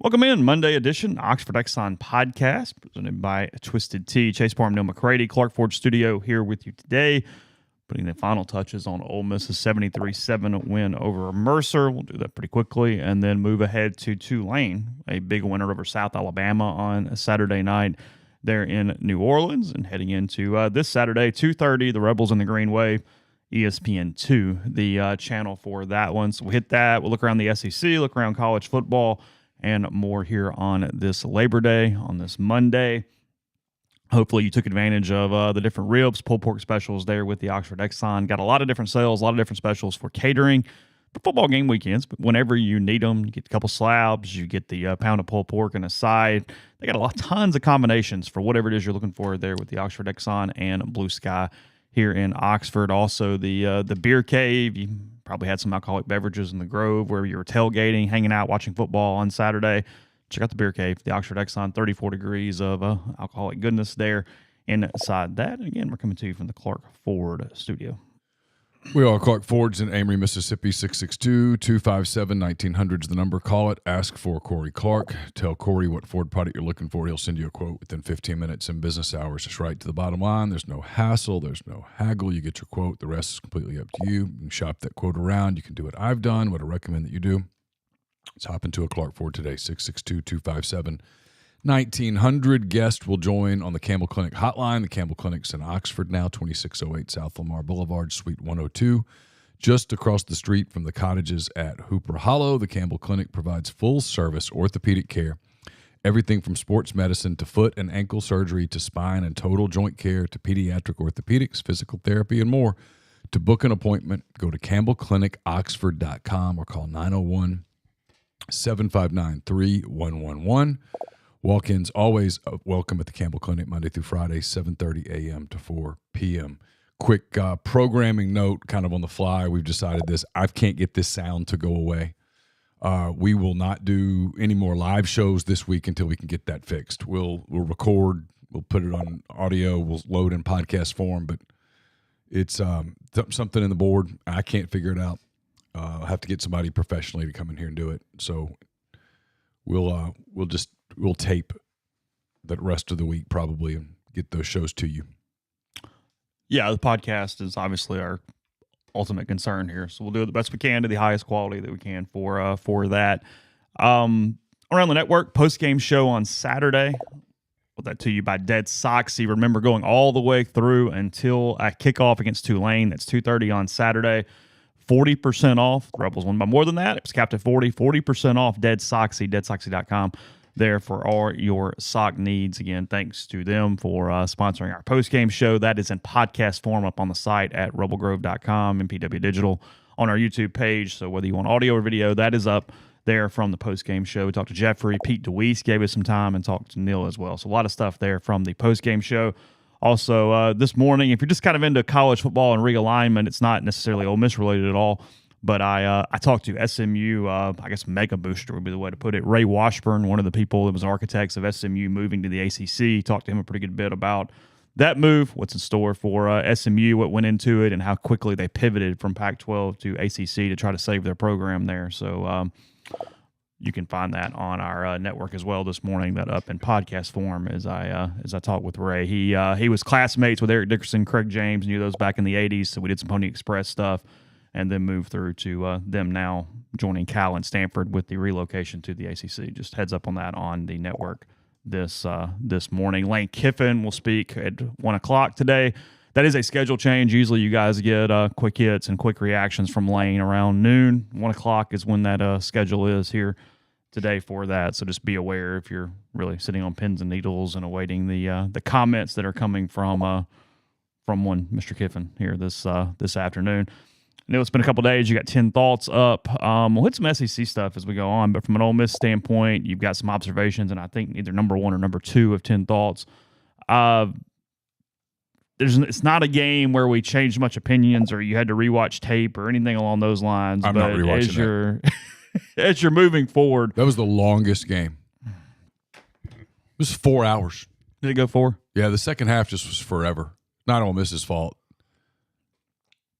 Welcome in, Monday edition, Oxford Exxon podcast, presented by Twisted Tea. Chase Parham, Neal, McCready, Clark Ford Studio here with you today, putting the final touches on Ole Miss's 73-7 win over Mercer. We'll do that pretty quickly, and then move ahead to Tulane, a big winner over South Alabama on a Saturday night there in New Orleans, and heading into this Saturday, 2:30, the Rebels in the Green Wave, ESPN2, the channel for that one. So we'll hit that. We'll look around the SEC, look around college football, and more here on this Labor Day, on this Monday. Hopefully you took advantage of the different ribs, pulled pork specials there with the Oxford Exxon. Got a lot of different sales, a lot of different specials for catering for football game weekends. But whenever you need them, you get a couple slabs, you get the pound of pulled pork and a side. They got tons of combinations for whatever it is you're looking for there with the Oxford Exxon and Blue Sky here in Oxford. Also the beer cave. You probably had some alcoholic beverages in the Grove where you were tailgating, hanging out, watching football on Saturday. Check out the beer cave, the Oxford Exxon, 34 degrees of alcoholic goodness there inside that. And again, we're coming to you from the Clark Ford studio. We are Clark Ford's in Amory, Mississippi, 662-257-1900 is the number. Call it. Ask for Corey Clark. Tell Corey what Ford product you're looking for. He'll send you a quote within 15 minutes in business hours. It's right to the bottom line. There's no hassle. There's no haggle. You get your quote. The rest is completely up to you. You can shop that quote around. You can do what I've done, what I recommend that you do. Let's hop into a Clark Ford today, 662-257-1900. Guest will join on the Campbell Clinic hotline. The Campbell Clinic's in Oxford now, 2608 South Lamar Boulevard, Suite 102. Just across the street from the cottages at Hooper Hollow, the Campbell Clinic provides full-service orthopedic care. Everything from sports medicine to foot and ankle surgery to spine and total joint care to pediatric orthopedics, physical therapy, and more. To book an appointment, go to campbellclinicoxford.com or call 901-759-3111. Walk-ins always welcome at the Campbell Clinic, Monday through Friday, 7:30 a.m. to 4 p.m. Quick programming note, kind of on the fly. We've decided this. I can't get this sound to go away. We will not do any more live shows this week until we can get that fixed. We'll record. We'll put it on audio. We'll load in podcast form, but it's something in the board. I can't figure it out. I'll have to get somebody professionally to come in here and do it. So we'll tape the rest of the week probably and get those shows to you. Yeah, the podcast is obviously our ultimate concern here, so we'll do the best we can to the highest quality that we can for that. Around the network, post-game show on Saturday. Put that to you by Dead Soxy. Remember, going all the way through until a kickoff against Tulane. That's 2:30 on Saturday. 40% off. The Rebels won by more than that. It was capped at 40% off. Dead Soxy, deadsoxy.com. There for all your sock needs. Again, thanks to them for sponsoring our post-game show. That is in podcast form up on the site at rebelgrove.com and PW Digital on our YouTube page. So whether you want audio or video, that is up there from the post-game show. We talked to Jeffrey. Pete DeWeese gave us some time and talked to Neal as well. So a lot of stuff there from the post-game show. Also, this morning, if you're just kind of into college football and realignment, it's not necessarily Ole Miss related at all. But I talked to SMU, I guess Mega Booster would be the way to put it. Ray Washburn, one of the people that was architects of SMU moving to the ACC. Talked to him a pretty good bit about that move, what's in store for SMU, what went into it, and how quickly they pivoted from Pac-12 to ACC to try to save their program there. So you can find that on our network as well this morning, that up in podcast form as I talk with Ray. He was classmates with Eric Dickerson, Craig James, knew those back in the 80s, so we did some Pony Express stuff. And then move through to them now joining Cal and Stanford with the relocation to the ACC. Just heads up on that on the network this morning. Lane Kiffin will speak at 1 o'clock today. That is a schedule change. Usually you guys get quick hits and quick reactions from Lane around noon. 1 o'clock is when that schedule is here today for that. So just be aware if you're really sitting on pins and needles and awaiting the comments that are coming from one Mr. Kiffin here this afternoon. I know it's been a couple days. You got 10 thoughts up. We'll hit some SEC stuff as we go on, but from an Ole Miss standpoint, you've got some observations, and I think either number 1 or number 2 of 10 thoughts. It's not a game where we changed much opinions or you had to rewatch tape or anything along those lines. I'm not rewatching that. As you're moving forward. That was the longest game. It was 4 hours. Did it go 4? Yeah, the second half just was forever. Not Ole Miss's fault.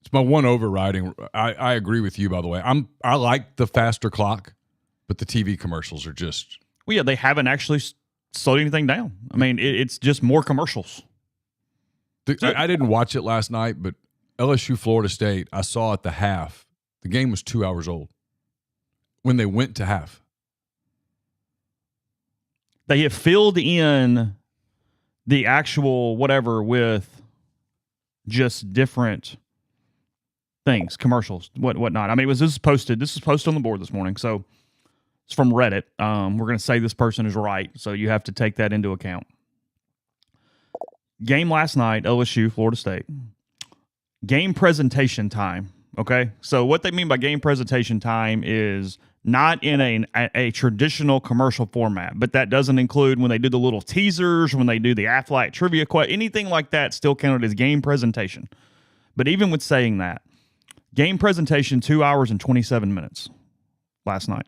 It's my one overriding. I agree with you, by the way. I like the faster clock, but the TV commercials are just Well, yeah, they haven't actually slowed anything down. I mean, it's just more commercials. I didn't watch it last night, but LSU, Florida State, I saw at the half. The game was 2 hours old when they went to half. They have filled in the actual whatever with just different things, commercials, whatnot. I mean, this was posted on the board this morning, so it's from Reddit. We're going to say this person is right, so you have to take that into account. Game last night, LSU, Florida State. Game presentation time, okay? So what they mean by game presentation time is not in a traditional commercial format, but that doesn't include when they do the little teasers, when they do the Aflac trivia question, anything like that still counted as game presentation. But even with saying that, game presentation, 2 hours and 27 minutes last night.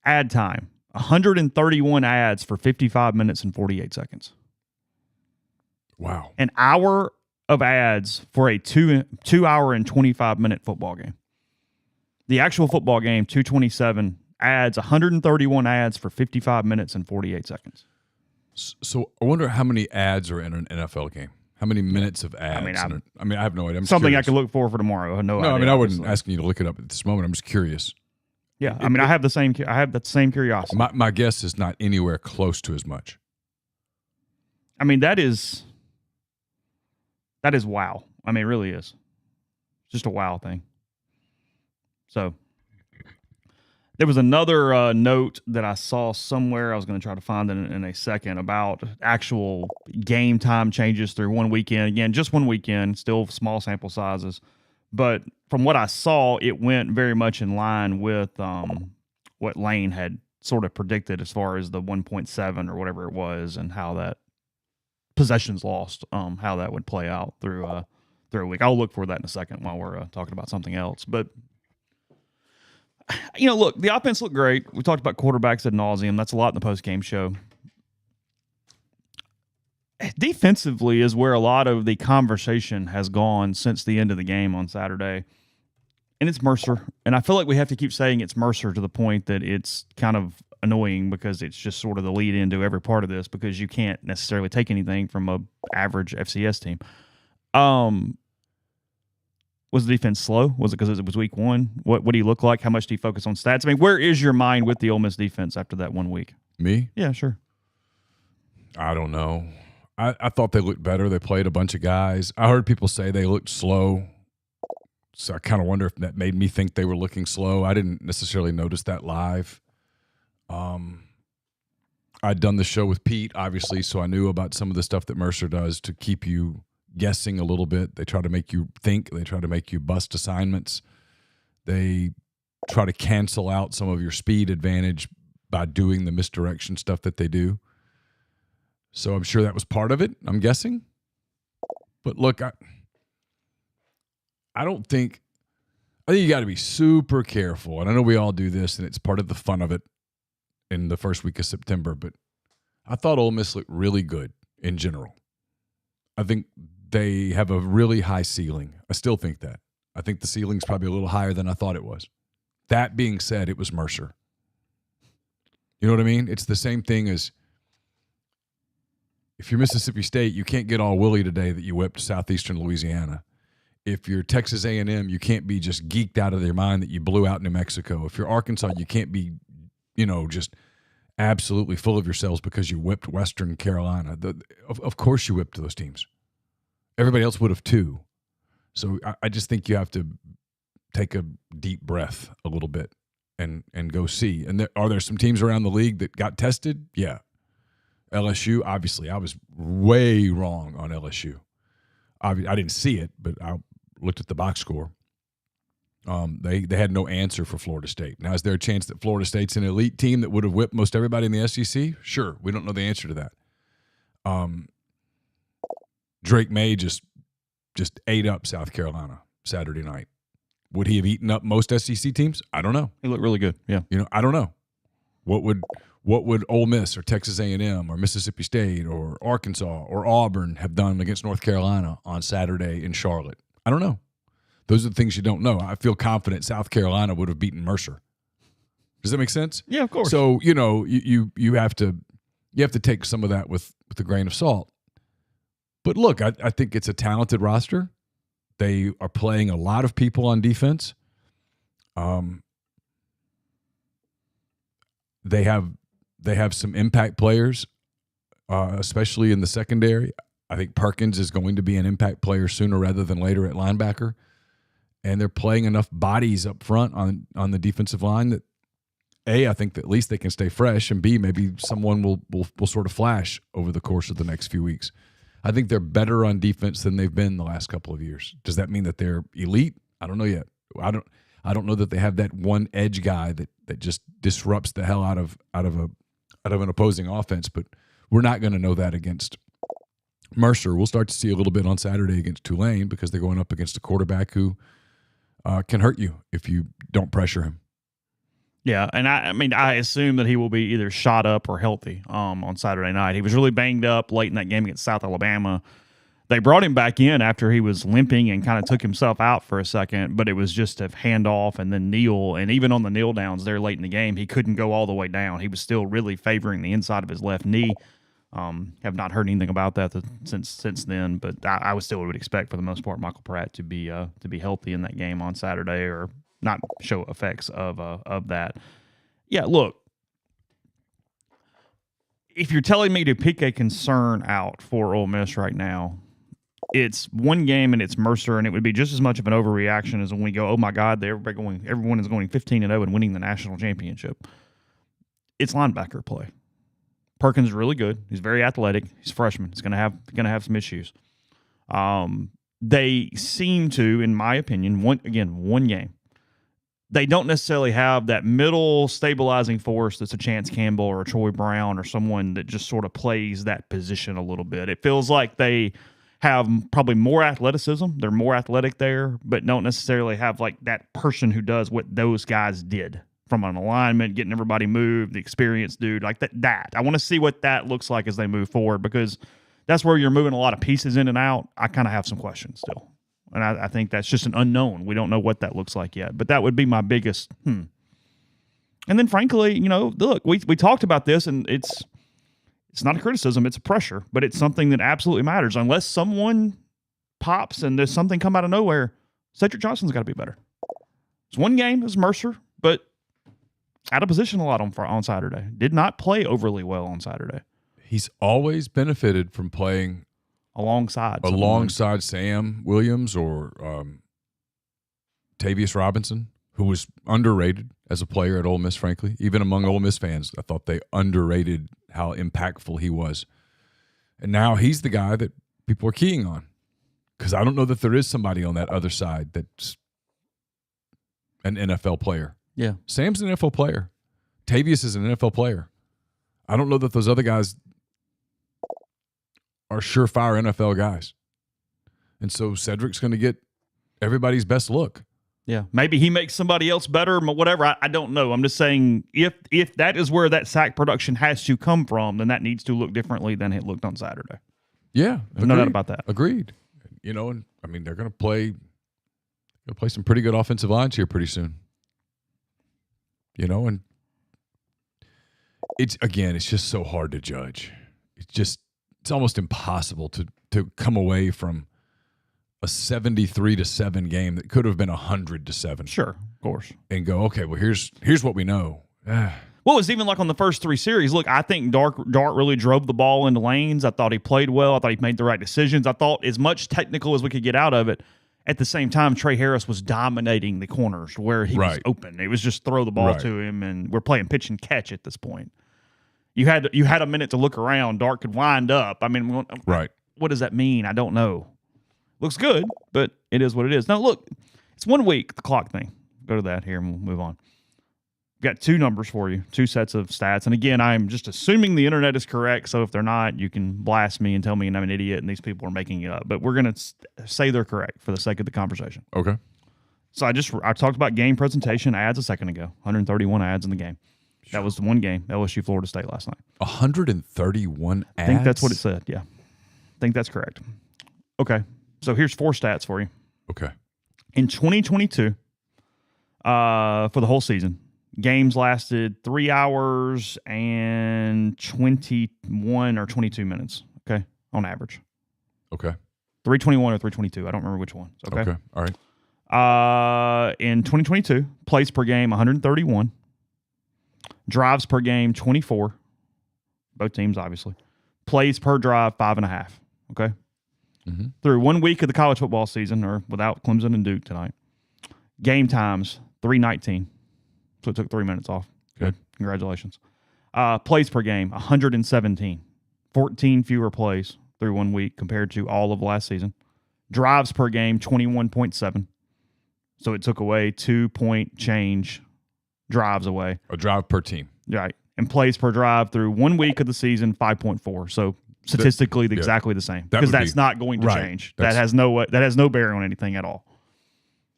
Ad time, 131 ads for 55 minutes and 48 seconds. Wow. An hour of ads for a 2 hour and 25 minute football game. The actual football game, 227 ads, 131 ads for 55 minutes and 48 seconds. So I wonder how many ads are in an NFL game. How many minutes of ads? I mean, I have no idea. I'm something curious. I could look for tomorrow. I have no idea. I mean, I wasn't asking you to look it up at this moment. I'm just curious. Yeah, I mean, I have that same curiosity. My guess is not anywhere close to as much. I mean, that is wow. I mean, it really is. Just a wow thing. So there was another note that I saw somewhere. I was going to try to find it in a second about actual game time changes through one weekend. Again, just one weekend, still small sample sizes. But from what I saw, it went very much in line with what Lane had sort of predicted as far as the 1.7 or whatever it was and how that possessions lost, how that would play out through a week. I'll look for that in a second while we're talking about something else. But look, the offense looked great. We talked about quarterbacks ad nauseum. That's a lot in the post-game show. Defensively is where a lot of the conversation has gone since the end of the game on Saturday. And it's Mercer. And I feel like we have to keep saying it's Mercer to the point that it's kind of annoying because it's just sort of the lead into every part of this because you can't necessarily take anything from a average FCS team. Was the defense slow? Was it because it was week one? What do you look like? How much do you focus on stats? I mean, where is your mind with the Ole Miss defense after that 1 week? Me? Yeah, sure. I don't know. I thought they looked better. They played a bunch of guys. I heard people say they looked slow. So I kind of wonder if that made me think they were looking slow. I didn't necessarily notice that live. I'd done the show with Pete, obviously, so I knew about some of the stuff that Mercer does to keep you guessing a little bit. They try to make you think. They try to make you bust assignments. They try to cancel out some of your speed advantage by doing the misdirection stuff that they do. So I'm sure that was part of it, I'm guessing. But look, I think you got to be super careful. And I know we all do this, and it's part of the fun of it in the first week of September. But I thought Ole Miss looked really good in general. I think they have a really high ceiling. I still think that. I think the ceiling's probably a little higher than I thought it was. That being said, it was Mercer. You know what I mean? It's the same thing as if you're Mississippi State, you can't get all willy today that you whipped Southeastern Louisiana. If you're Texas A&M, you can't be just geeked out of their mind that you blew out New Mexico. If you're Arkansas, you can't be, just absolutely full of yourselves because you whipped Western Carolina. Of course you whipped those teams. Everybody else would have too. So I just think you have to take a deep breath a little bit and go see. And are there some teams around the league that got tested? Yeah. LSU, obviously, I was way wrong on LSU. I didn't see it, but I looked at the box score. They had no answer for Florida State. Now, is there a chance that Florida State's an elite team that would have whipped most everybody in the SEC? Sure. We don't know the answer to that. Drake May just ate up South Carolina Saturday night. Would he have eaten up most SEC teams? I don't know. He looked really good. Yeah. I don't know. What would Ole Miss or Texas A&M or Mississippi State or Arkansas or Auburn have done against North Carolina on Saturday in Charlotte? I don't know. Those are the things you don't know. I feel confident South Carolina would have beaten Mercer. Does that make sense? Yeah, of course. So, you have to take some of that with a grain of salt. But look, I think it's a talented roster. They are playing a lot of people on defense. They have some impact players, especially in the secondary. I think Perkins is going to be an impact player sooner rather than later at linebacker. And they're playing enough bodies up front on the defensive line that, A, I think that at least they can stay fresh, and B, maybe someone will sort of flash over the course of the next few weeks. I think they're better on defense than they've been the last couple of years. Does that mean that they're elite? I don't know yet. I don't know that they have that one edge guy that just disrupts the hell out of an opposing offense, but we're not going to know that against Mercer. We'll start to see a little bit on Saturday against Tulane because they're going up against a quarterback who can hurt you if you don't pressure him. Yeah, and I assume that he will be either shot up or healthy on Saturday night. He was really banged up late in that game against South Alabama. They brought him back in after he was limping and kind of took himself out for a second, but it was just a handoff and then Neal. And even on the kneel downs there late in the game, he couldn't go all the way down. He was still really favoring the inside of his left knee. Have not heard anything about that since then, but I would still would expect for the most part Michael Pratt to be healthy in that game on Saturday or not show effects of that. Yeah, look, if you're telling me to pick a concern out for Ole Miss right now, it's one game and it's Mercer, and it would be just as much of an overreaction as when we go, oh my God, everyone is going 15-0 and winning the national championship. It's linebacker play. Perkins is really good. He's very athletic. He's a freshman. He's gonna have some issues. They seem to, in my opinion, one game. They don't necessarily have that middle stabilizing force that's a Chance Campbell or a Troy Brown or someone that just sort of plays that position a little bit. It feels like they have probably more athleticism. They're more athletic there, but don't necessarily have like that person who does what those guys did from an alignment, getting everybody moved, the experienced dude, like that. I want to see what that looks like as they move forward because that's where you're moving a lot of pieces in and out. I kind of have some questions still. And I think that's just an unknown. We don't know what that looks like yet. But that would be my biggest And then, frankly, look, we talked about this, and it's not a criticism. It's a pressure. But it's something that absolutely matters. Unless someone pops and there's something come out of nowhere, Cedric Johnson's got to be better. It's one game. It's Mercer. But out of position a lot on Saturday. Did not play overly well on Saturday. He's always benefited from playing alongside Sam Williams or Tavius Robinson, who was underrated as a player at Ole Miss, frankly. Even among Ole Miss fans, I thought they underrated how impactful he was. And now he's the guy that people are keying on because I don't know that there is somebody on that other side that's an NFL player. Yeah. Sam's an NFL player. Tavius is an NFL player. I don't know that those other guys are surefire NFL guys. And so Cedric's going to get everybody's best look. Yeah. Maybe he makes somebody else better, whatever. I don't know. I'm just saying if that is where that sack production has to come from, then that needs to look differently than it looked on Saturday. Yeah. There's no doubt about that. Agreed. And I mean, they're going to play some pretty good offensive lines here pretty soon. And it's just so hard to judge. It's almost impossible to come away from a 73-7 game that could have been 100-7. Sure, of course. And go, okay, well, here's what we know. Well, it's even like on the first three series. Look, I think Dart really drove the ball into lanes. I thought he played well. I thought he made the right decisions. I thought as much technical as we could get out of it. At the same time, Trey Harris was dominating the corners where he was open. It was just throw the ball to him, and we're playing pitch and catch at this point. You had a minute to look around. Dart could wind up. I mean, what does that mean? I don't know. Looks good, but it is what it is. Now, look, it's 1 week, the clock thing. Go to that here, and we'll move on. We've got two numbers for you, two sets of stats. And again, I'm just assuming the internet is correct, so if they're not, you can blast me and tell me I'm an idiot and these people are making it up. But we're going to say they're correct for the sake of the conversation. Okay. So I talked about game presentation ads a second ago, 131 ads in the game. That was the one game, LSU Florida State last night. 131 ads? I think that's what it said, yeah. I think that's correct. Okay, so here's 4 stats for you. Okay. In 2022, for the whole season, Games lasted 3 hours and 21 or 22 minutes, okay, on average. Okay. 321 or 322. I don't remember which one. Okay. All right. In 2022, plays per game 131, drives per game 24. Both teams, obviously. Plays per drive 5.5. Okay. Mm-hmm. Through 1 week of the college football season, or without Clemson and Duke tonight, game times 319. So it took 3 minutes off. Good. Congratulations. Plays per game 117. 14 fewer plays through 1 week compared to all of last season. Drives per game 21.7. So it took away 2-point change drives away. A drive per team. Right. And plays per drive through 1 week of the season 5.4. So statistically exactly the same, because that's not going to change. That has no bearing on anything at all.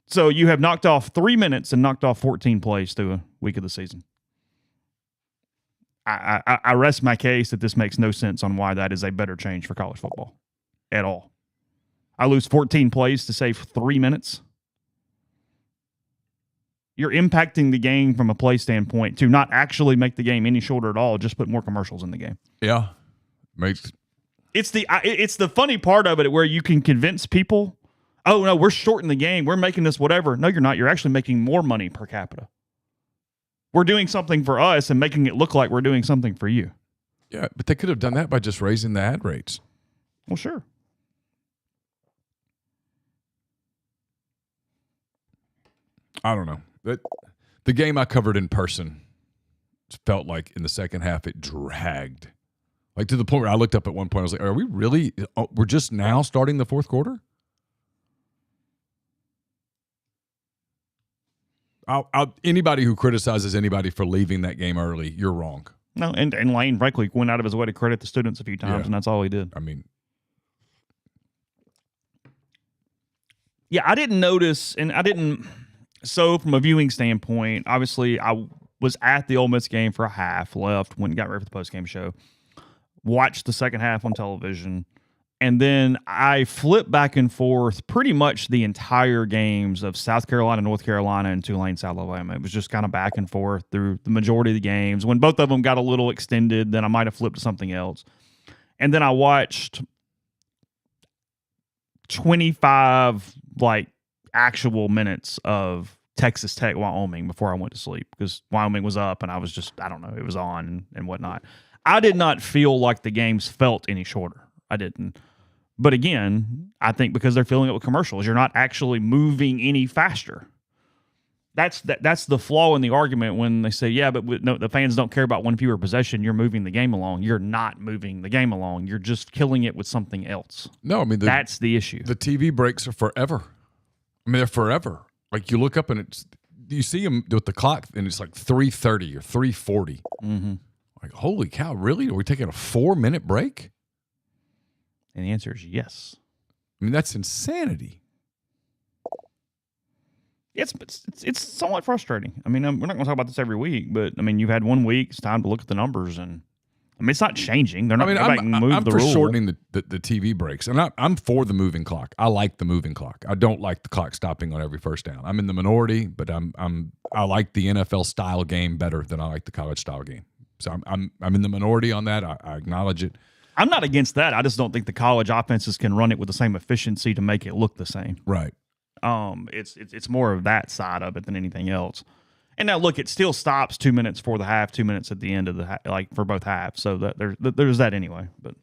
So you have knocked off 3 minutes and knocked off 14 plays through a week of the season. I rest my case that this makes no sense on why that is a better change for college football at all. I lose 14 plays to save 3 minutes. You're impacting the game from a play standpoint to not actually make the game any shorter at all, just put more commercials in the game. Yeah. It's the funny part of it where you can convince people, oh, no, we're shorting the game. We're making this whatever. No, you're not. You're actually making more money per capita. We're doing something for us and making it look like we're doing something for you. Yeah, but they could have done that by just raising the ad rates. Well, sure. I don't know. The game I covered in person felt like in the second half it dragged. Like to the point where I looked up at one point, I was like, are we really, we're just now starting the fourth quarter? Anybody who criticizes anybody for leaving that game early, you're wrong. No, and Lane, frankly, went out of his way to credit the students a few times, and that's all he did. I mean, yeah, I didn't notice, and I didn't. So, from a viewing standpoint, obviously, I was at the Ole Miss game for a half, left, went and got ready for the postgame show, watched the second half on television, and then I flipped back and forth pretty much the entire games of South Carolina, North Carolina, and Tulane, South Alabama. It was just kind of back and forth through the majority of the games. When both of them got a little extended, then I might have flipped to something else. And then I watched 25, actual minutes of Texas Tech, Wyoming before I went to sleep, because Wyoming was up and I was just, I don't know, it was on and whatnot. I did not feel like the games felt any shorter. I didn't. But again, I think because they're filling it with commercials, you're not actually moving any faster. That's the flaw in the argument when they say, yeah, but no, the fans don't care about one fewer possession. You're moving the game along. You're not moving the game along. You're just killing it with something else. No, I mean, that's the issue. The TV breaks are forever. I mean, they're forever. Like you look up and you see them with the clock and it's like 3:30 or 3:40. Mm-hmm. Like, holy cow, really? Are we taking a 4-minute break? And the answer is yes. I mean, that's insanity. It's somewhat frustrating. I mean, we're not going to talk about this every week, but I mean, you've had 1 week. It's time to look at the numbers, and I mean, it's not changing. They're not. I'm for shortening the TV breaks, and I'm for the moving clock. I like the moving clock. I don't like the clock stopping on every first down. I'm in the minority, but I like the NFL style game better than I like the college style game. So I'm in the minority on that. I acknowledge it. I'm not against that. I just don't think the college offenses can run it with the same efficiency to make it look the same. Right. It's more of that side of it than anything else. And now look, it still stops 2 minutes for the half, 2 minutes at the end of the for both halves. So that there's that anyway. But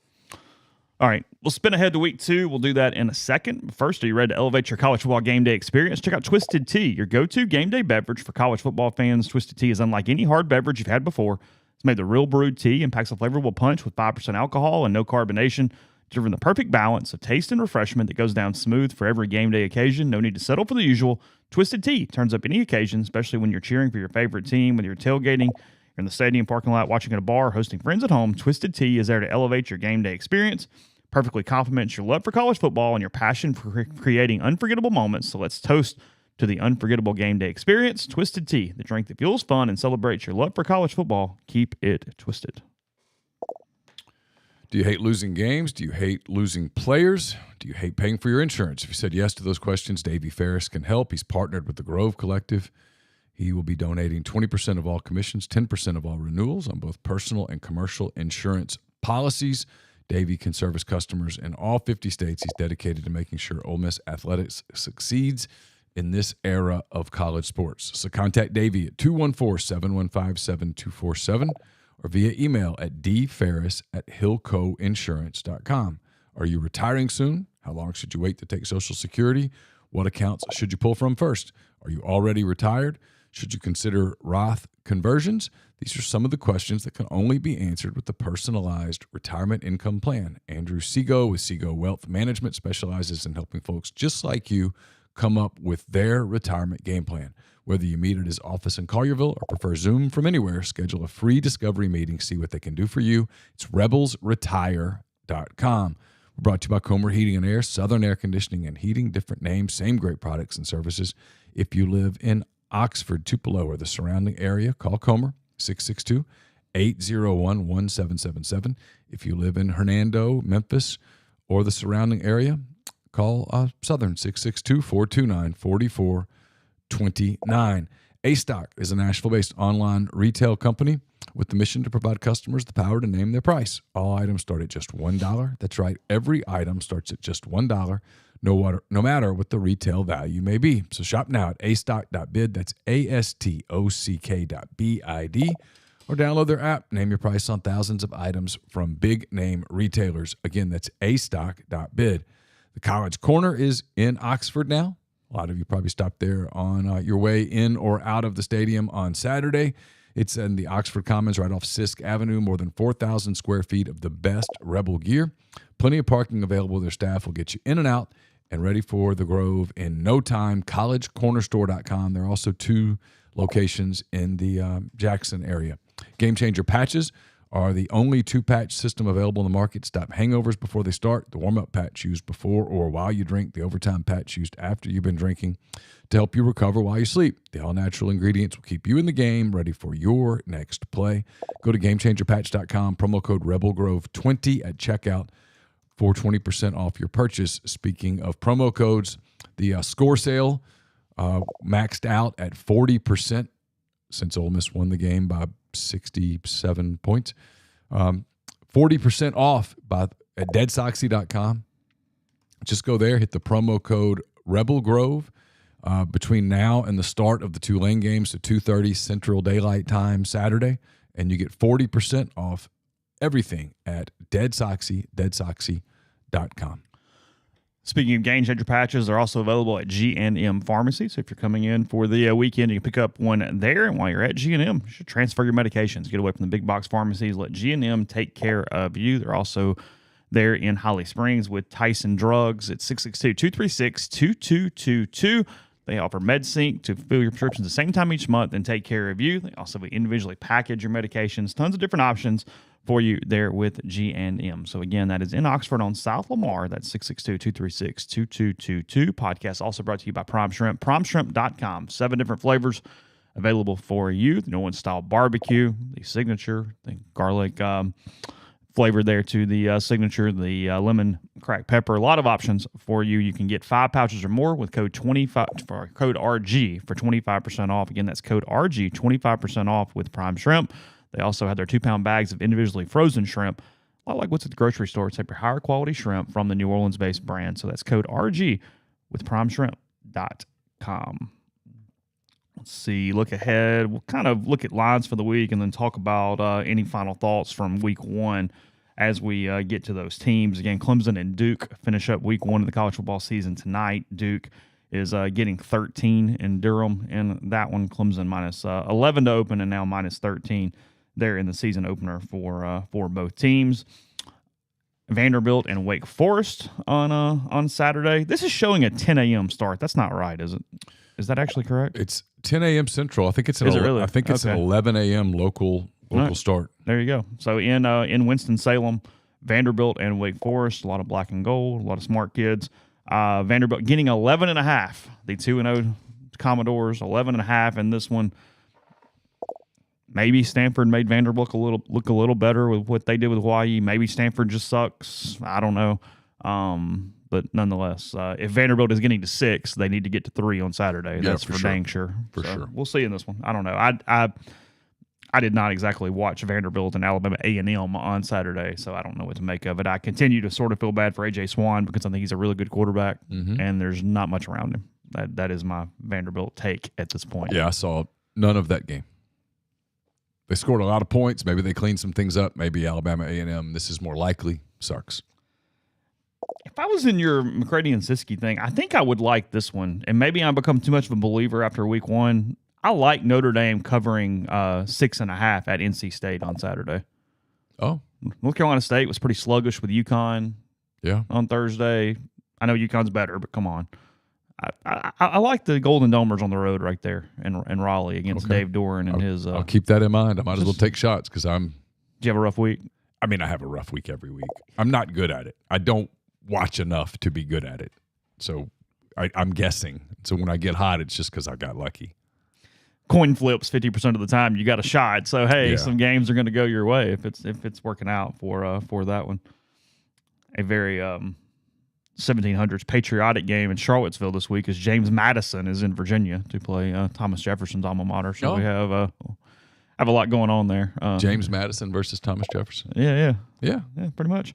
all right, we'll spin ahead to week 2. We'll do that in a second. First, are you ready to elevate your college football game day experience? Check out Twisted Tea, your go-to game day beverage for college football fans. Twisted Tea is unlike any hard beverage you've had before. It's made the real brewed tea and packs a flavorful punch with 5% alcohol and no carbonation, delivering the perfect balance of taste and refreshment that goes down smooth for every game day occasion. No need to settle for the usual. Twisted Tea turns up any occasion, especially when you're cheering for your favorite team, whether you're tailgating, you're in the stadium parking lot, watching at a bar, hosting friends at home. Twisted Tea is there to elevate your game day experience. Perfectly complements your love for college football and your passion for creating unforgettable moments. So let's toast to the unforgettable game day experience. Twisted Tea, the drink that fuels fun and celebrates your love for college football. Keep it twisted. Do you hate losing games? Do you hate losing players? Do you hate paying for your insurance? If you said yes to those questions, Davey Ferris can help. He's partnered with the Grove Collective. He will be donating 20% of all commissions, 10% of all renewals on both personal and commercial insurance policies. Davey can service customers in all 50 states. He's dedicated to making sure Ole Miss athletics succeeds in this era of college sports. So contact Davey at 214-715-7247 or via email at dferris@hillcoinsurance.com. Are you retiring soon? How long should you wait to take Social Security? What accounts should you pull from first? Are you already retired? Should you consider Roth conversions? These are some of the questions that can only be answered with the personalized retirement income plan. Andrew Seago with Seago Wealth Management specializes in helping folks just like you come up with their retirement game plan. Whether you meet at his office in Collierville or prefer Zoom from anywhere, schedule a free discovery meeting, see what they can do for you. It's rebelsretire.com. We're brought to you by Comer Heating and Air, Southern Air Conditioning and Heating, different names, same great products and services. If you live in Oxford, Tupelo, or the surrounding area, call Comer, 662-801-1777. If you live in Hernando, Memphis, or the surrounding area, call Southern, 662-429-4429. A-Stock is a Nashville-based online retail company with the mission to provide customers the power to name their price. All items start at just $1. That's right, every item starts at just $1, no matter what the retail value may be. So shop now at astock.bid, that's ASTOCK.BID, or download their app. Name your price on thousands of items from big-name retailers. Again, that's astock.bid. The College Corner is in Oxford now. A lot of you probably stopped there on your way in or out of the stadium on Saturday. It's in the Oxford Commons right off Sisk Avenue, more than 4,000 square feet of the best Rebel gear. Plenty of parking available. Their staff will get you in and out and ready for the Grove in no time. collegecornerstore.com. There are also 2 locations in the Jackson area. Game Changer patches are the only 2-patch system available in the market. Stop hangovers before they start. The warm-up patch used before or while you drink. The overtime patch used after you've been drinking to help you recover while you sleep. The all-natural ingredients will keep you in the game, ready for your next play. Go to GameChangerPatch.com, promo code RebelGrove20 at checkout for 20% off your purchase. Speaking of promo codes, the score sale maxed out at 40% since Ole Miss won the game by 67 points. 40% off at deadsoxy.com. Just go there, hit the promo code RebelGrove between now and the start of the Tulane game, so 2:30 Central Daylight Time Saturday, and you get 40% off everything at deadsoxy.com. Speaking of Game Changer patches, they're also available at G&M Pharmacy. So if you're coming in for the weekend, you can pick up one there. And while you're at G&M, you should transfer your medications. Get away from the big box pharmacies. Let G&M take care of you. They're also there in Holly Springs with Tyson Drugs at 662-236-2222. They offer MedSync to fill your prescriptions the same time each month and take care of you. They also individually package your medications. Tons of different options for you there with G&M. So again, that is in Oxford on South Lamar. That's 662-236-2222. Podcast also brought to you by Prime Shrimp. PrimeShrimp.com. 7 different flavors available for you. The New Orleans style barbecue, the signature, the garlic flavor there to the signature, the lemon cracked pepper. A lot of options for you. You can get 5 pouches or more with code 25 for code RG for 25% off. Again, that's code RG, 25% off with Prime Shrimp. They also have their 2-pound bags of individually frozen shrimp, a lot like what's at the grocery store. It's your higher quality shrimp from the New Orleans-based brand. So that's code RG with PrimeShrimp.com. Let's see, look ahead. We'll kind of look at lines for the week and then talk about any final thoughts from week 1 as we get to those teams. Again, Clemson and Duke finish up week 1 of the college football season tonight. Duke is getting 13 in Durham in that one. Clemson minus 11 to open and now minus 13 there in the season opener for both teams. Vanderbilt and Wake Forest on Saturday. This is showing a 10 a.m. start. That's not right, is it? Is that actually correct? It's 10 a.m. Central. I think it's an really? I think it's an 11 a.m. local right. start. There you go. So in Winston-Salem, Vanderbilt and Wake Forest, a lot of black and gold, a lot of smart kids. Vanderbilt getting 11.5. The 2-0 Commodores, 11.5 in this one. Maybe Stanford made Vanderbilt look a little better with what they did with Hawaii. Maybe Stanford just sucks. I don't know. but nonetheless, if Vanderbilt is getting to 6, they need to get to 3 on Saturday. Yeah, That's for dang sure. For sure. We'll see in this one. I don't know. I did not exactly watch Vanderbilt and Alabama A&M on Saturday, so I don't know what to make of it. I continue to sort of feel bad for A.J. Swan because I think he's a really good quarterback, and there's not much around him. That is my Vanderbilt take at this point. Yeah, I saw none of that game. They scored a lot of points. Maybe they cleaned some things up. Maybe Alabama A&M, this is more likely. Sucks. If I was in your McCready and Siskey thing, I think I would like this one. And maybe I've become too much of a believer after week 1. I like Notre Dame covering 6.5 at NC State on Saturday. Oh. North Carolina State was pretty sluggish with UConn on Thursday. I know UConn's better, but come on. I like the Golden Domers on the road right there in Raleigh against Dave Doran and his. I'll keep that in mind. I might as well take shots because Do you have a rough week? I mean, I have a rough week every week. I'm not good at it. I don't watch enough to be good at it. So I'm guessing. So when I get hot, it's just because I got lucky. Coin flips 50% of the time. You got a shot. So hey, some games are going to go your way if it's working out for that one. A very 1700s patriotic game in Charlottesville this week as James Madison is in Virginia to play Thomas Jefferson's alma mater. So we have a lot going on there. James Madison versus Thomas Jefferson. Yeah, pretty much.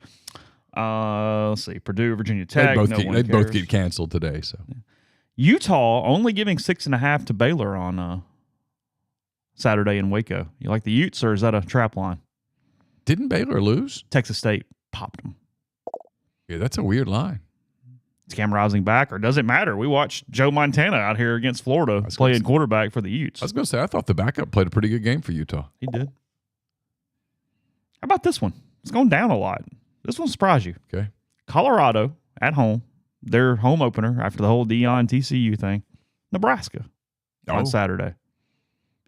Let's see, Purdue, Virginia Tech. They both get canceled today. So Utah only giving 6.5 to Baylor on Saturday in Waco. You like the Utes, or is that a trap line? Didn't Baylor lose? Texas State popped them. Yeah, that's a weird line. Is Cam Rising back, or does it matter? We watched Joe Montana out here against Florida playing quarterback for the Utes. I was going to say, I thought the backup played a pretty good game for Utah. He did. How about this one? It's going down a lot. This one surprised you. Okay. Colorado at home, their home opener after the whole Deion TCU thing. Nebraska on Saturday.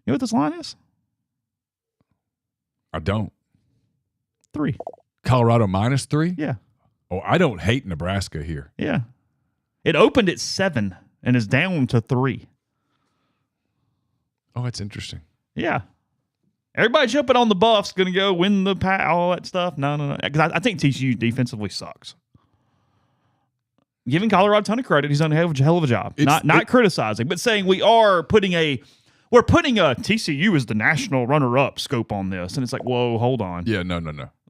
You know what this line is? I don't. 3. Colorado -3? Yeah. Oh, I don't hate Nebraska here. Yeah. It opened at 7 and is down to 3. Oh, that's interesting. Yeah. Everybody jumping on the Buffs, going to go win the all that stuff. No. Because I think TCU defensively sucks. Giving Colorado a ton of credit. He's done a hell of a job. Not criticizing, but saying we're putting a TCU as the national runner-up scope on this. And it's like, whoa, hold on. Yeah, no.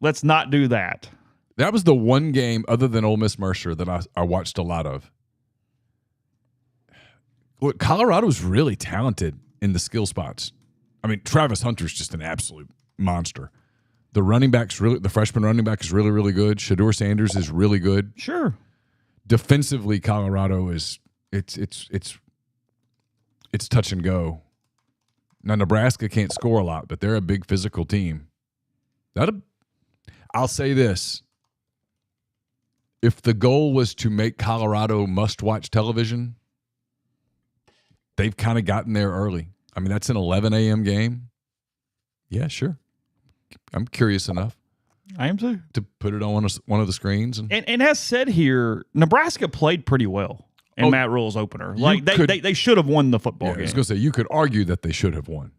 Let's not do that. That was the one game other than Ole Miss Mercer that I watched a lot of. Look, Colorado's really talented in the skill spots. I mean, Travis Hunter's just an absolute monster. The freshman running back is really, really good. Shador Sanders is really good. Sure. Defensively, Colorado is it's touch and go. Now Nebraska can't score a lot, but they're a big physical team. I'll say this. If the goal was to make Colorado must-watch television, they've kind of gotten there early. I mean, that's an 11 a.m. game. Yeah, sure. I'm curious enough. I am too. To put it on one of the screens. And as said here, Nebraska played pretty well in Matt Rule's opener. Like they should have won the football game. I was going to say, you could argue that they should have won.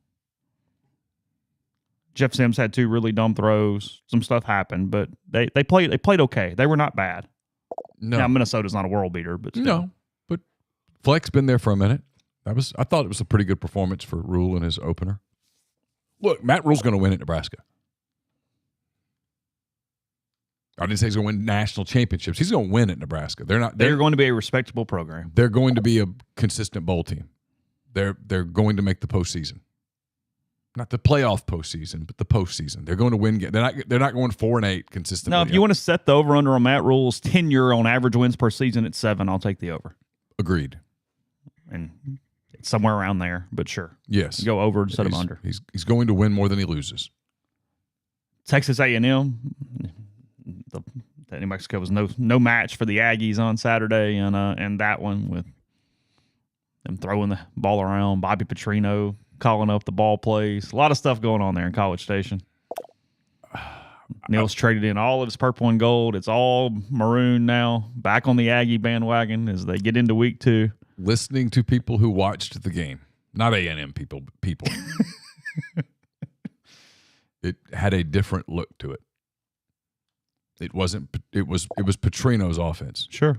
Jeff Sims had 2 really dumb throws. Some stuff happened, but they played okay. They were not bad. No. Now, Minnesota's not a world beater, but still. No. But Fleck's been there for a minute. I thought it was a pretty good performance for Rule in his opener. Look, Matt Rule's going to win at Nebraska. I didn't say he's going to win national championships. He's going to win at Nebraska. They're going to be a respectable program. They're going to be a consistent bowl team. They're going to make the postseason. Not the playoff postseason, but the postseason. They're going to win. They're not going 4-8 consistently. No, if you want to set the over-under on Matt Rule's tenure on average wins per season at 7, I'll take the over. Agreed. And it's somewhere around there, but sure. Yes. Go over and set him under. He's going to win more than he loses. Texas A&M, New Mexico was no match for the Aggies on Saturday, and that one with them throwing the ball around, Bobby Petrino calling up the ball plays. A lot of stuff going on there in College Station. Neal's traded in all of his purple and gold. It's all maroon now. Back on the Aggie bandwagon as they get into week 2. Listening to people who watched the game, not A&M people. It had a different look to it. It was Petrino's offense. Sure.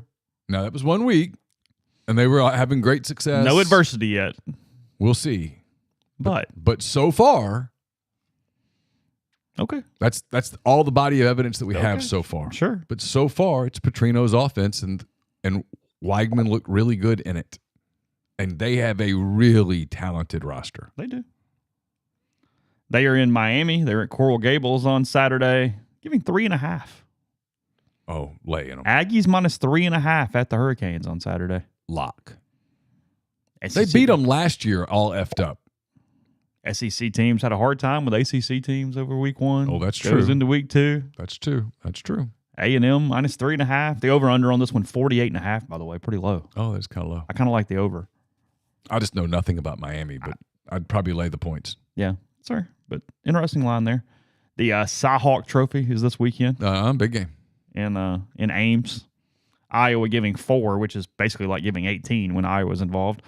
Now, that was 1 week, and they were having great success. No adversity yet. We'll see. But so far, okay. That's all the body of evidence that we have so far. Sure. But so far, it's Petrino's offense, and Weigman looked really good in it. And they have a really talented roster. They do. They are in Miami. They're at Coral Gables on Saturday, giving 3.5. Oh, laying them. Aggies minus 3.5 at the Hurricanes on Saturday. Lock. SEC, They beat them last year all effed up. SEC teams had a hard time with ACC teams over week 1. Oh, that's Goes true. into week 2. That's true. A&M minus 3.5. The over-under on this one, 48.5, by the way. Pretty low. Oh, that's kind of low. I kind of like the over. I just know nothing about Miami, but I'd probably lay the points. Yeah, sorry. But interesting line there. The Cy-Hawk Trophy is this weekend. Big game. In Ames. Iowa giving 4, which is basically like giving 18 when Iowa's involved.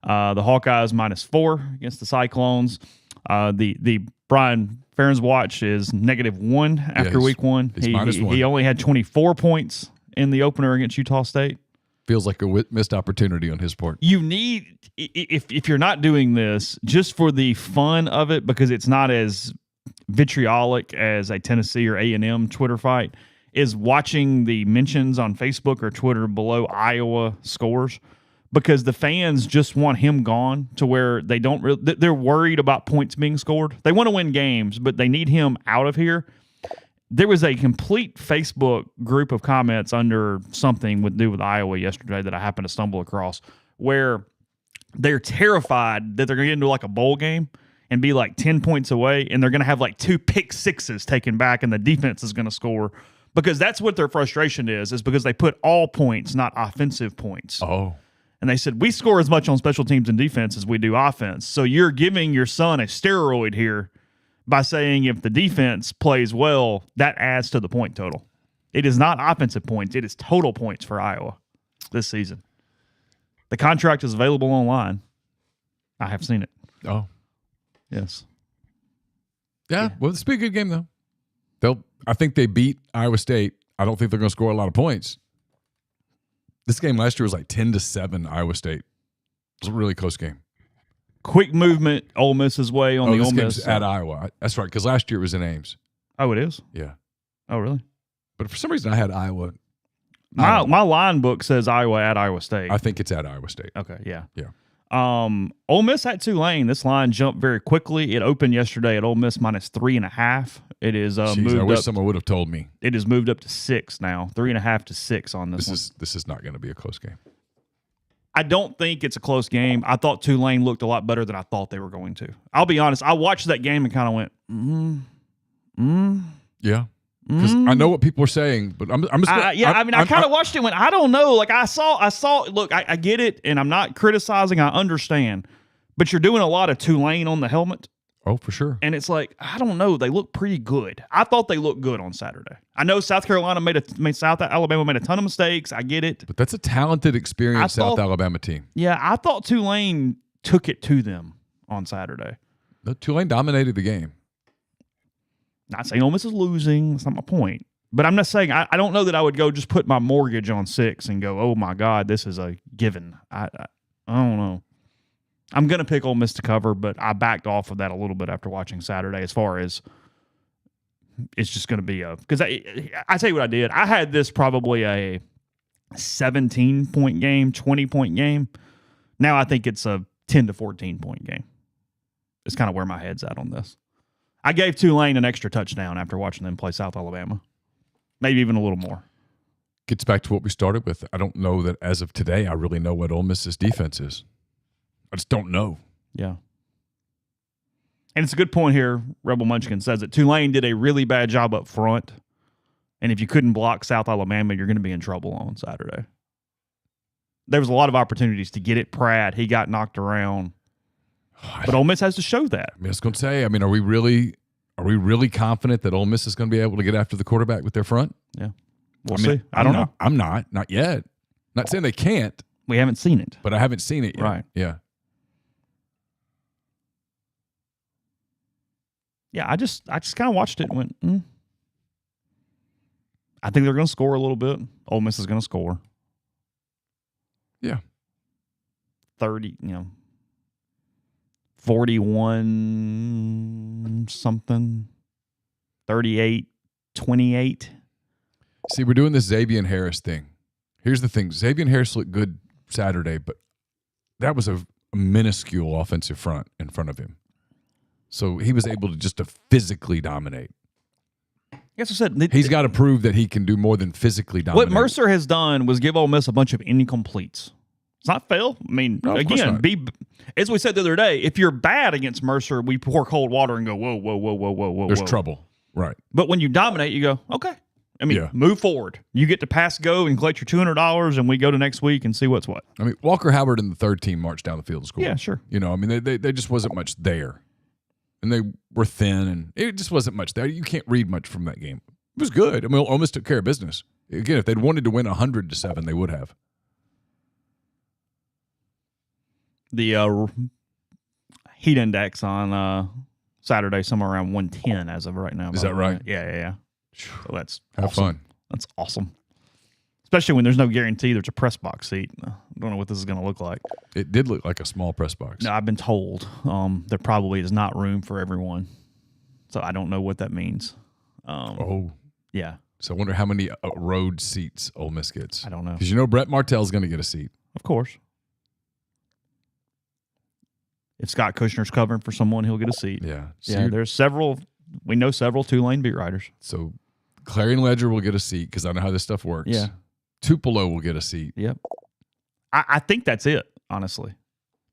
The Hawkeyes minus 4 against the Cyclones. The Brian Ferentz watch is -1 after week 1. He's -1. He only had 24 points in the opener against Utah State. Feels like a missed opportunity on his part. You need, if you're not doing this, just for the fun of it, because it's not as vitriolic as a Tennessee or A&M Twitter fight, is watching the mentions on Facebook or Twitter below Iowa scores, because the fans just want him gone to where they don't really, they're worried about points being scored. They want to win games, but they need him out of here. There was a complete Facebook group of comments under something to do with Iowa yesterday that I happened to stumble across, where they're terrified that they're going to get into like a bowl game and be like 10 points away, and they're going to have like 2 pick sixes taken back, and the defense is going to score, because that's what their frustration is because they put all points, not offensive points. Oh. And they said, we score as much on special teams and defense as we do offense. So you're giving your son a steroid here by saying if the defense plays well, that adds to the point total. It is not offensive points. It is total points for Iowa this season. The contract is available online. I have seen it. Oh. Yes. Yeah. Well, it's be a good game, though. I think they beat Iowa State. I don't think they're going to score a lot of points. This game last year was like 10-7 Iowa State. It was a really close game. Quick movement Ole Miss's way on the Ole Miss at Iowa. That's right, because last year it was in Ames. Oh, it is? Yeah. Oh, really? But for some reason I had Iowa. My line book says Iowa at Iowa State. I think it's at Iowa State. Okay, yeah. Yeah. Ole Miss at Tulane. This line jumped very quickly. It opened yesterday at Ole Miss minus 3.5. It is moved I wish up. someone would have told me. It is moved up to 6 now. 3.5 to 6 on this one. This is not going to be a close game. I don't think it's a close game. I thought Tulane looked a lot better than I thought they were going to. I'll be honest. I watched that game and kind of went, Yeah. Because I know what people are saying, but I'm just gonna, I kind of watched it and went, I don't know. Like I saw, look, I get it, and I'm not criticizing. I understand. But you're doing a lot of Tulane on the helmet. Oh, for sure. And it's like, I don't know. They look pretty good. I thought they looked good on Saturday. I know South Alabama made a ton of mistakes. I get it. But that's a talented, experienced South Alabama team. Yeah, I thought Tulane took it to them on Saturday. No, Tulane dominated the game. Not saying Ole Miss is losing. That's not my point. But I'm not saying I don't know that I would go just put my mortgage on 6 and go, oh, my God, this is a given. I don't know. I'm going to pick Ole Miss to cover, but I backed off of that a little bit after watching Saturday as far as it's just going to be because I tell you what I did. I had this probably a 17-point game, 20-point game. Now I think it's a 10 to 14-point game. It's kind of where my head's at on this. I gave Tulane an extra touchdown after watching them play South Alabama. Maybe even a little more. Gets back to what we started with. I don't know that as of today I really know what Ole Miss's defense is. I just don't know. Yeah. And it's a good point here. Rebel Munchkin says that Tulane did a really bad job up front. And if you couldn't block South Alabama, you're going to be in trouble on Saturday. There was a lot of opportunities to get it. Pratt, he got knocked around. But Ole Miss has to show that. I was going to say, are we really confident that Ole Miss is going to be able to get after the quarterback with their front? Yeah. We'll see. I don't know. I'm not yet. Not saying they can't. We haven't seen it. But I haven't seen it yet. Right. Yeah. Yeah, I just kind of watched it and went, I think they're going to score a little bit. Ole Miss is going to score. Yeah. 30, 41 something, 38-28. See, we're doing this Xavier Harris thing. Here's the thing. Xavier Harris looked good Saturday, but that was a minuscule offensive front in front of him. So he was able to physically dominate. Yes, I said he's got to prove that he can do more than physically dominate. What Mercer has done was give Ole Miss a bunch of incompletes. It's not fail. I mean, no, again, as we said the other day, if you're bad against Mercer, we pour cold water and go, whoa. There's trouble. Right. But when you dominate, you go, okay. I mean, move forward. You get to pass go and collect your $200, and we go to next week and see what's what. I mean, Walker Howard and the third team marched down the field to score. Yeah, sure. I mean, they just wasn't much there. And they were thin, and it just wasn't much there. You can't read much from that game. It was good. I mean, Ole Miss took care of business. Again, if they'd wanted to win 100-7, they would have. The heat index on Saturday somewhere around 110 as of right now. Is that right? Yeah. So that's have awesome. Fun. That's awesome. Especially when there's no guarantee there's a press box seat. I don't know what this is going to look like. It did look like a small press box. No, I've been told there probably is not room for everyone. So I don't know what that means. Yeah. So I wonder how many road seats Ole Miss gets. I don't know. Because Brett Martell's going to get a seat. Of course. If Scott Kushner's covering for someone, he'll get a seat. Yeah. So there's several. We know several Tulane beat writers. So Clarion Ledger will get a seat because I know how this stuff works. Yeah. Tupelo will get a seat. Yep. I think that's it, honestly.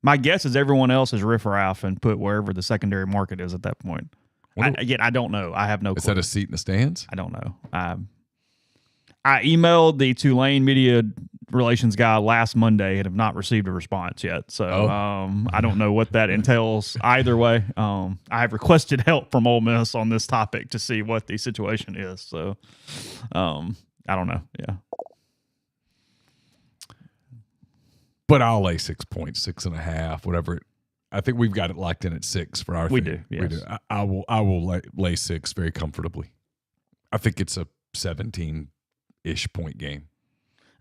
My guess is everyone else is riffraff and put wherever the secondary market is at that point. I don't know. I have no clue. Is that a seat in the stands? I don't know. I emailed the Tulane media relations guy last Monday and have not received a response yet. So I don't know what that entails either way. I have requested help from Ole Miss on this topic to see what the situation is. So I don't know. Yeah. But I'll lay 6 points, 6.5, whatever. I think we've got it locked in at 6 for our We thing. do. Yes. We do. I will lay 6 very comfortably. I think it's a 17-ish point game.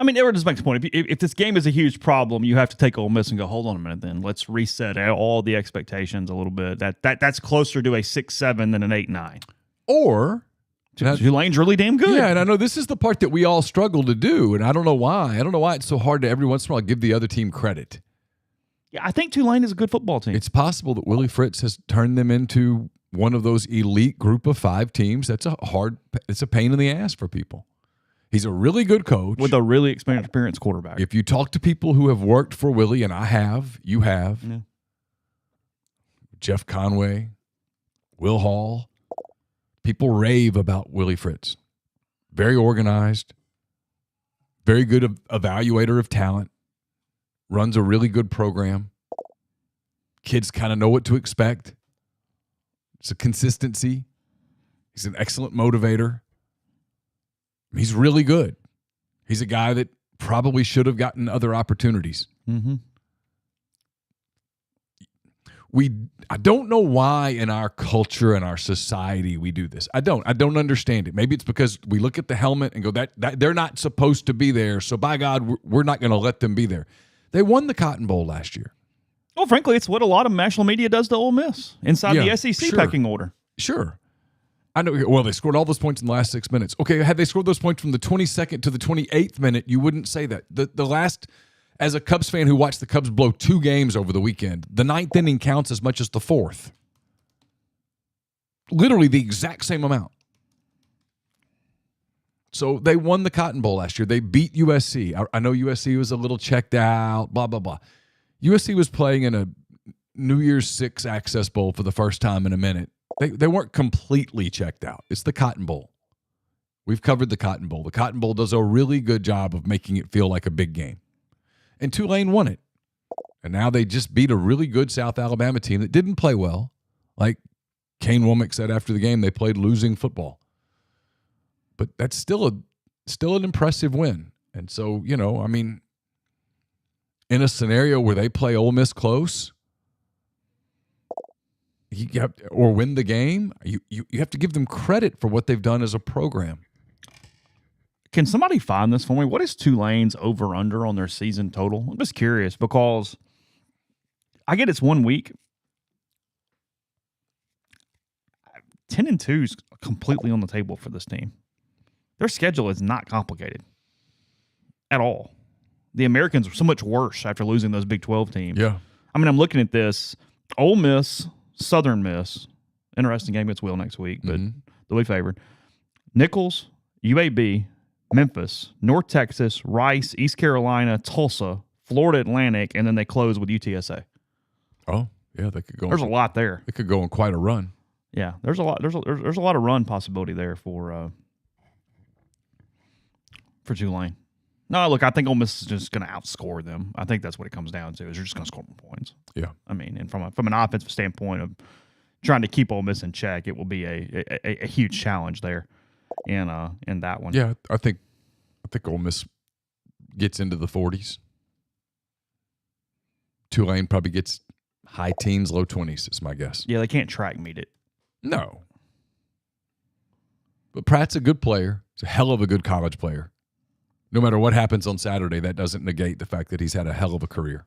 I mean, it just makes a point. If this game is a huge problem, you have to take Ole Miss and go, hold on a minute, then let's reset all the expectations a little bit. That's closer to a 6-7 than an 8-9. Or Tulane's really damn good. Yeah, and I know this is the part that we all struggle to do, and I don't know why. I don't know why it's so hard to every once in a while give the other team credit. Yeah, I think Tulane is a good football team. It's possible that Willie Fritz has turned them into one of those elite group of 5 teams. It's a pain in the ass for people. He's a really good coach. With a really experienced quarterback. If you talk to people who have worked for Willie, and I have, you have, yeah. Jeff Conway, Will Hall, people rave about Willie Fritz. Very organized, very good evaluator of talent, runs a really good program. Kids kind of know what to expect. It's a consistency. He's an excellent motivator. He's really good. He's a guy that probably should have gotten other opportunities. Mm-hmm. I don't know why in our culture and our society we do this. I don't understand it. Maybe it's because we look at the helmet and go, that they're not supposed to be there, so by God, we're not going to let them be there. They won the Cotton Bowl last year. Well, frankly, it's what a lot of national media does to Ole Miss inside the SEC sure. pecking order. Sure. I know. Well, they scored all those points in the last 6 minutes. Okay, had they scored those points from the 22nd to the 28th minute, you wouldn't say that. The last, as a Cubs fan who watched the Cubs blow 2 games over the weekend, the 9th inning counts as much as the 4th. Literally the exact same amount. So they won the Cotton Bowl last year. They beat USC. I know USC was a little checked out, blah, blah, blah. USC was playing in a New Year's 6 Access Bowl for the first time in a minute. They weren't completely checked out. It's the Cotton Bowl. We've covered the Cotton Bowl. The Cotton Bowl does a really good job of making it feel like a big game. And Tulane won it. And now they just beat a really good South Alabama team that didn't play well. Like Kane Womack said after the game, they played losing football. But that's still an impressive win. And so, I mean, in a scenario where they play Ole Miss close, or win the game, you have to give them credit for what they've done as a program. Can somebody find this for me? What is Tulane's over-under on their season total? I'm just curious because I get it's 1 week. 10-2 is completely on the table for this team. Their schedule is not complicated at all. The Americans are so much worse after losing those Big 12 teams. Yeah. I mean, I'm looking at this. Ole Miss, Southern Miss. Interesting game against Will next week, but they'll be favored. Nichols, UAB, Memphis, North Texas, Rice, East Carolina, Tulsa, Florida Atlantic, and then they close with UTSA. Oh, yeah, they could go. There's a lot there. They could go on quite a run. Yeah, there's a lot. There's a lot of run possibility there for Tulane. No, look, I think Ole Miss is just going to outscore them. I think that's what it comes down to. Is you're just going to score more points. Yeah, I mean, and from an offensive standpoint of trying to keep Ole Miss in check, it will be a huge challenge there in that one. Yeah, I think Ole Miss gets into the 40s. Tulane probably gets high teens, low 20s. Is my guess. Yeah, they can't track meet it. No, but Pratt's a good player. He's a hell of a good college player. No matter what happens on Saturday, that doesn't negate the fact that he's had a hell of a career.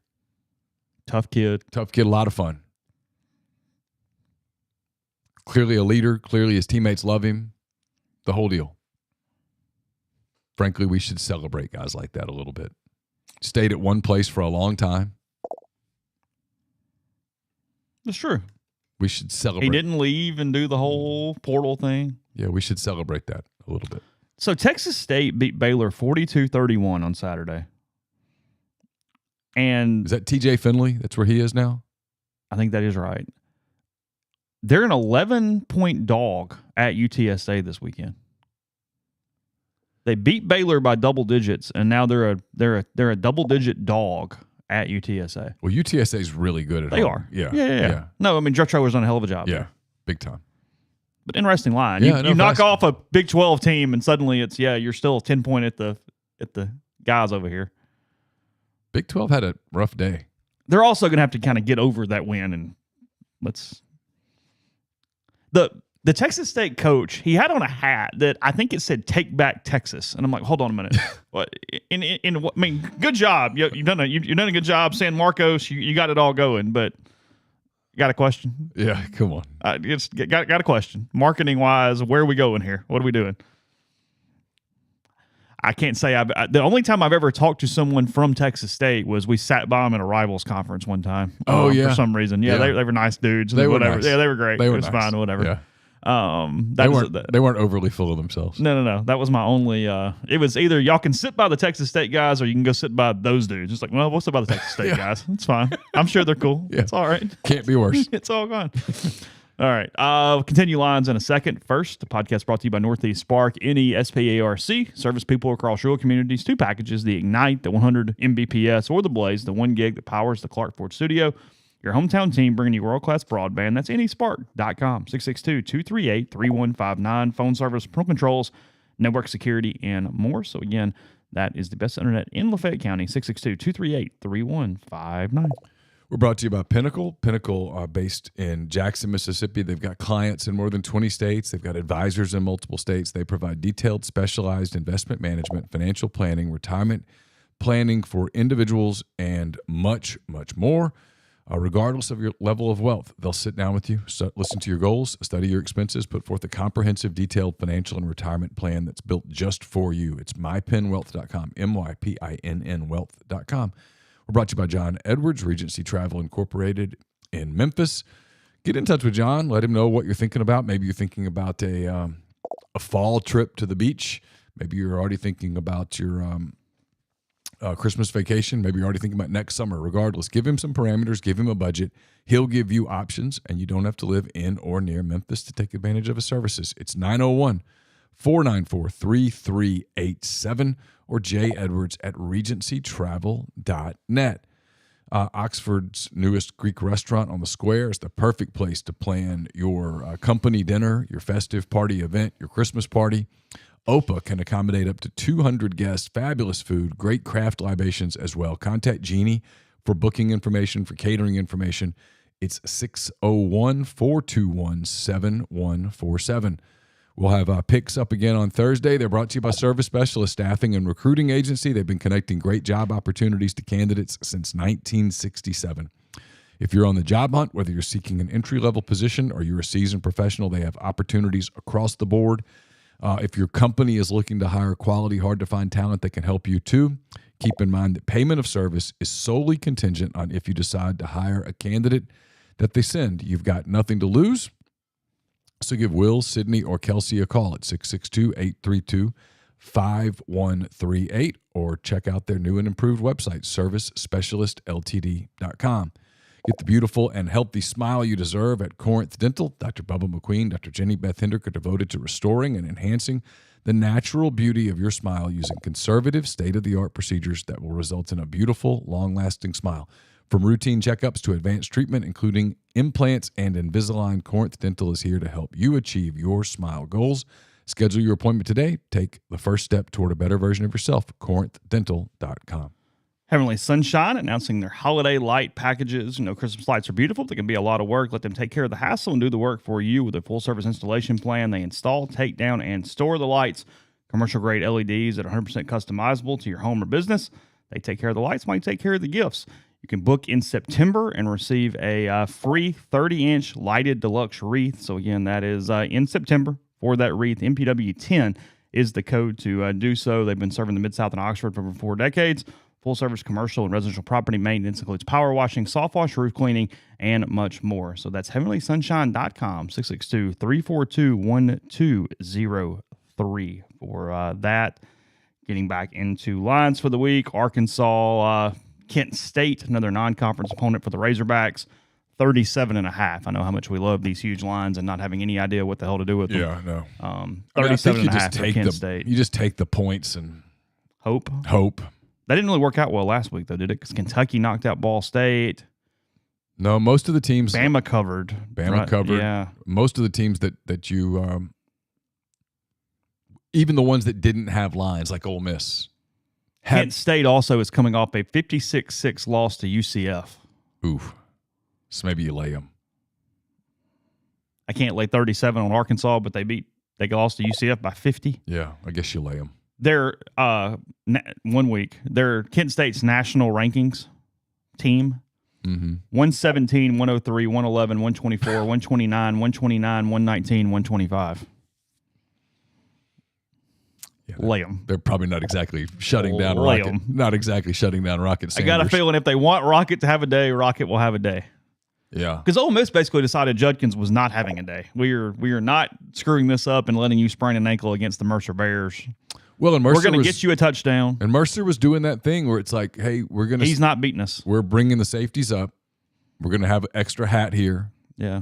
Tough kid, a lot of fun. Clearly a leader. Clearly his teammates love him. The whole deal. Frankly, we should celebrate guys like that a little bit. Stayed at one place for a long time. That's true. We should celebrate. He didn't leave and do the whole portal thing. Yeah, we should celebrate that a little bit. So Texas State beat Baylor 42-31 on Saturday. And is that TJ Finley? That's where he is now? I think that is right. They're an 11-point dog at UTSA this weekend. They beat Baylor by double digits, and now they're a double-digit dog at UTSA. Well, UTSA is really good at They home. are. Yeah. No, I mean, Jeff Traylor's done a hell of a job there. Big time. But interesting line. Yeah, you knock off a Big 12 team, and suddenly it's, you're still 10-point at the guys over here. Big 12 had a rough day. They're also going to have to kind of get over that win, and let's – The Texas State coach, he had on a hat that I think it said "Take Back Texas," and I'm like, hold on a minute. What? In what? I mean, good job. You've done a good job, San Marcos. You got it all going, but got a question. Yeah, come on. Got a question. Marketing wise, where are we going here? What are we doing? I can't say the only time I've ever talked to someone from Texas State was we sat by them at a rivals conference one time. For some reason. Yeah. They were nice dudes. They were whatever. Nice. Yeah, they were great. They were it was nice. fine. Whatever. Yeah. They weren't overly full of themselves. No. That was my only. It was either y'all can sit by the Texas State guys or you can go sit by those dudes. It's like, well, we'll sit by the Texas State guys. It's fine. I'm sure they're cool. Yeah. It's all right. Can't be worse. It's all gone. All right. Continue lines in a second. First, the podcast brought to you by Northeast Spark, NESPARC. Service people across rural communities. 2 packages, the Ignite, the 100 Mbps, or the Blaze, the 1 gig that powers the Clark Ford studio. Your hometown team bringing you world-class broadband. That's nespark.com. 662-238-3159. Phone service, parental controls, network security, and more. So, again, that is the best internet in Lafayette County. 662-238-3159. We're brought to you by Pinnacle. Pinnacle, based in Jackson, Mississippi. They've got clients in more than 20 states. They've got advisors in multiple states. They provide detailed, specialized investment management, financial planning, retirement planning for individuals, and much, much more. Regardless of your level of wealth, they'll sit down with you, listen to your goals, study your expenses, put forth a comprehensive, detailed financial and retirement plan that's built just for you. It's mypinwealth.com, MYPINN wealth.com. We're brought to you by John Edwards, Regency Travel Incorporated in Memphis. Get in touch with John. Let him know what you're thinking about. Maybe you're thinking about a fall trip to the beach. Maybe you're already thinking about your Christmas vacation. Maybe you're already thinking about next summer. Regardless, give him some parameters, give him a budget. He'll give you options, and you don't have to live in or near Memphis to take advantage of his services. It's 901-494-3387 or jedwards@regencytravel.net. Oxford's newest Greek restaurant on the square is the perfect place to plan your company dinner, your festive party event, your Christmas party. OPA can accommodate up to 200 guests, fabulous food, great craft libations as well. Contact Jeannie for booking information, for catering information. It's 601-421-7147. We'll have picks up again on Thursday. They're brought to you by Service Specialist Staffing and Recruiting Agency. They've been connecting great job opportunities to candidates since 1967. If you're on the job hunt, whether you're seeking an entry-level position or you're a seasoned professional, they have opportunities across the board. If your company is looking to hire quality, hard-to-find talent that can help you too, keep in mind that payment of service is solely contingent on if you decide to hire a candidate that they send. You've got nothing to lose. So give Will, Sydney, or Kelsey a call at 662-832-5138 or check out their new and improved website, servicespecialistltd.com. Get the beautiful and healthy smile you deserve at Corinth Dental. Dr. Bubba McQueen, Dr. Jenny Beth Hendrick are devoted to restoring and enhancing the natural beauty of your smile using conservative, state-of-the-art procedures that will result in a beautiful, long-lasting smile. From routine checkups to advanced treatment, including implants and Invisalign, Corinth Dental is here to help you achieve your smile goals. Schedule your appointment today. Take the first step toward a better version of yourself. CorinthDental.com. Heavenly Sunshine announcing their holiday light packages. Christmas lights are beautiful. They can be a lot of work. Let them take care of the hassle and do the work for you with a full-service installation plan. They install, take down, and store the lights. Commercial-grade LEDs that are 100% customizable to your home or business. They take care of the lights while you take care of the gifts. You can book in September and receive a free 30-inch lighted deluxe wreath. So, again, that is in September for that wreath. MPW10 is the code to do so. They've been serving the Mid-South and Oxford for over 4 decades. Full-service commercial and residential property maintenance includes power washing, soft wash, roof cleaning, and much more. So that's heavenlysunshine.com, 662-342-1203 for that. Getting back into lines for the week, Arkansas... Kent State, another non-conference opponent for the Razorbacks, 37.5. I know how much we love these huge lines and not having any idea what the hell to do with them. Yeah, I know. 37.5 for Kent State. You just take the points and hope. That didn't really work out well last week, though, did it? Because Kentucky knocked out Ball State. No, most of the teams. Bama covered. Covered. Yeah. Most of the teams that you, even the ones that didn't have lines, like Ole Miss. Kent State also is coming off a 56-6 loss to UCF. Oof. So maybe you lay them. I can't lay 37 on Arkansas, but they lost to UCF by 50. Yeah, I guess you lay them. They're 1 week. They're Kent State's national rankings team. 117, 103, 111, 124, 129, 129, 119, 125. Yeah, lay them. They're probably not exactly shutting down Rocket. Not exactly shutting down Rocket Sanders. I got a feeling if they want Rocket to have a day, Rocket will have a day. Yeah. Because Ole Miss basically decided Judkins was not having a day. We are not screwing this up and letting you sprain an ankle against the Mercer Bears. Well, and Mercer we're going to get you a touchdown. And Mercer was doing that thing where it's like, hey, he's not beating us. We're bringing the safeties up. We're going to have an extra hat here. Yeah.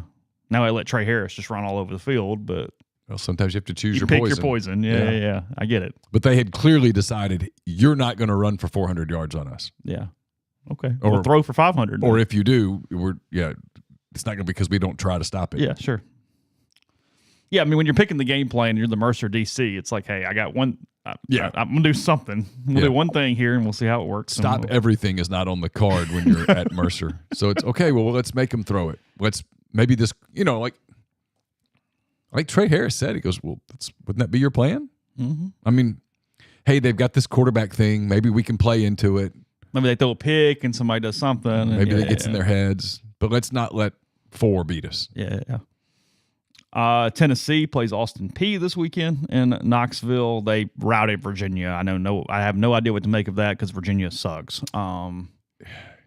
Now I let Trey Harris just run all over the field, but... Well, sometimes you have to choose your pick poison. Your poison. Yeah. I get it. But they had clearly decided you're not going to run for 400 yards on us. Yeah. Okay. Or we'll throw for 500. Or if you do, it's not going to be because we don't try to stop it. Yeah, sure. Yeah, I mean, when you're picking the game plan, you're the Mercer DC. It's like, hey, I got one. I'm going to do something. We'll do one thing here, and we'll see how it works. Stop everything is not on the card when you're at Mercer. So it's okay. Well, let's make them throw it. Let's maybe this, like Trey Harris said, he goes, well, wouldn't that be your plan? Mm-hmm. I mean, hey, they've got this quarterback thing. Maybe we can play into it. Maybe they throw a pick and somebody does something. Maybe it gets in their heads. But let's not let 4 beat us. Yeah. Tennessee plays Austin Peay this weekend in Knoxville. They routed Virginia. I have no idea what to make of that because Virginia sucks.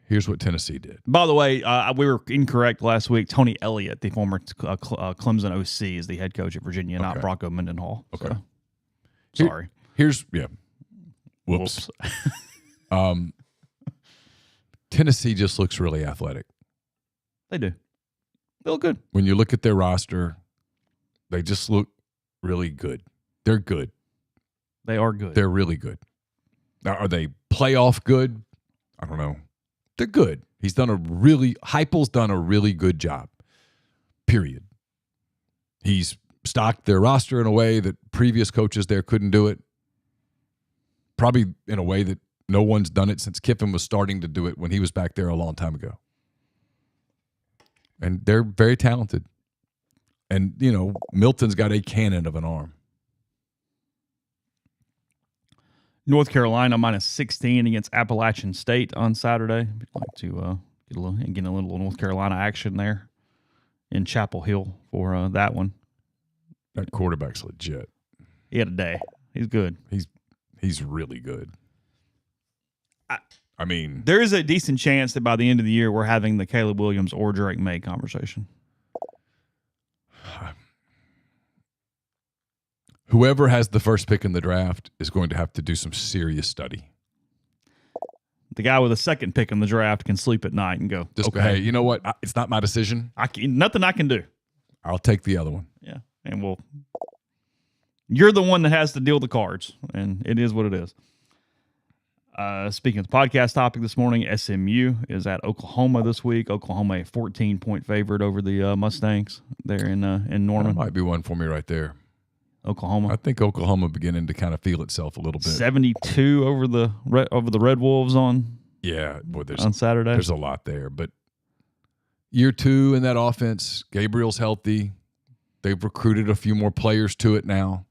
Here's what Tennessee did. By the way, we were incorrect last week. Tony Elliott, the former Clemson OC, is the head coach at Virginia, not Bronco Mendenhall. Okay. So, sorry. Whoops. Tennessee just looks really athletic. They do. They look good. When you look at their roster, they just look really good. They're good. They are good. They're really good. Now, are they playoff good? I don't know. They're good. Heupel's done a really good job. Period. He's stocked their roster in a way that previous coaches there couldn't do it. Probably in a way that no one's done it since Kiffin was starting to do it when he was back there a long time ago. And they're very talented. And, Milton's got a cannon of an arm. North Carolina minus 16 against Appalachian State on Saturday. I'd like to get a little North Carolina action there in Chapel Hill for that one. That quarterback's legit. He had a day. He's good. He's really good. I mean, there is a decent chance that by the end of the year we're having the Caleb Williams or Drake May conversation. Whoever has the first pick in the draft is going to have to do some serious study. The guy with the second pick in the draft can sleep at night and go, okay, hey, you know what? It's not my decision. Nothing I can do. I'll take the other one. Yeah, and you're the one that has to deal the cards, and it is what it is. Speaking of the podcast topic this morning, SMU is at Oklahoma this week. Oklahoma a 14-point favorite over the Mustangs there in Norman. That might be one for me right there. Oklahoma. I think Oklahoma beginning to kind of feel itself a little bit. 72 over the Red Wolves on Saturday. There's a lot there, but year 2 in that offense, Gabriel's healthy. They've recruited a few more players to it now.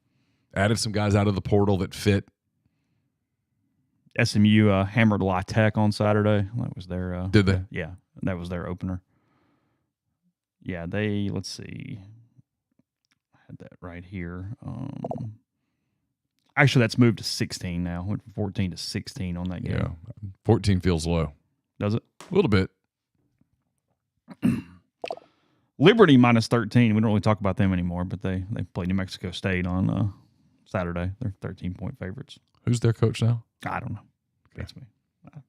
Added some guys out of the portal that fit. SMU hammered La Tech on Saturday. That was their Did they? Yeah, that was their opener. Yeah, let's see. Had that right here. Actually, that's moved to 16 now. Went from 14 to 16 on that game. Yeah, 14 feels low. Does it? A little bit. Liberty minus 13. We don't really talk about them anymore, but they played New Mexico State on Saturday. They're 13-point favorites. Who's their coach now? I don't know. That's me.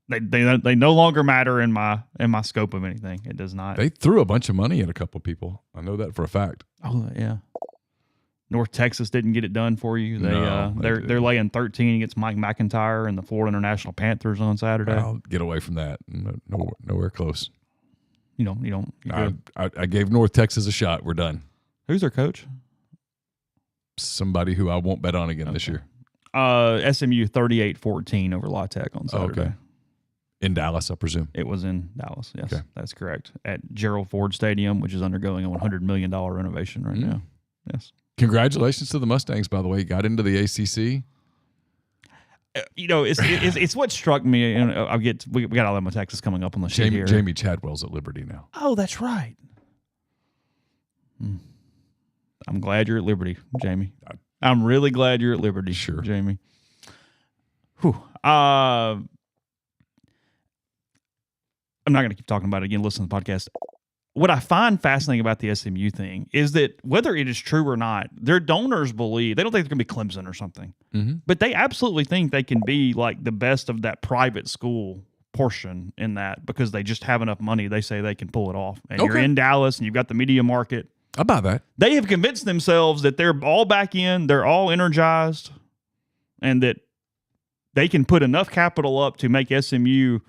They no longer matter in my scope of anything. It does not. They threw a bunch of money at a couple people. I know that for a fact. Oh yeah. North Texas didn't get it done for you. They're laying 13 against Mike McIntyre and the Florida International Panthers on Saturday. I'll get away from that. Nowhere close. You don't. I gave North Texas a shot. We're done. Who's their coach? Somebody who I won't bet on again this year. SMU 38-14 over La Tech on Saturday. Okay. In Dallas, I presume. It was in Dallas. Yes, okay. That's correct. At Gerald Ford Stadium, which is undergoing a $100 million renovation right now. Yes. Congratulations to the Mustangs, by the way. Got into the ACC. It's what struck me. And we got Alabama, Texas coming up on the sheet here. Jamie Chadwell's at Liberty now. Oh, that's right. I'm glad you're at Liberty, Jamie. I'm really glad you're at Liberty, sure, Jamie. Whew. I'm not going to keep talking about it again. Listen to the podcast. What I find fascinating about the SMU thing is that whether it is true or not, their donors believe they don't think they're going to be Clemson or something, but they absolutely think they can be like the best of that private school portion in that because they just have enough money. They say they can pull it off. And you're in Dallas and you've got the media market. I buy that. They have convinced themselves that they're all back in, they're all energized, and that they can put enough capital up to make SMU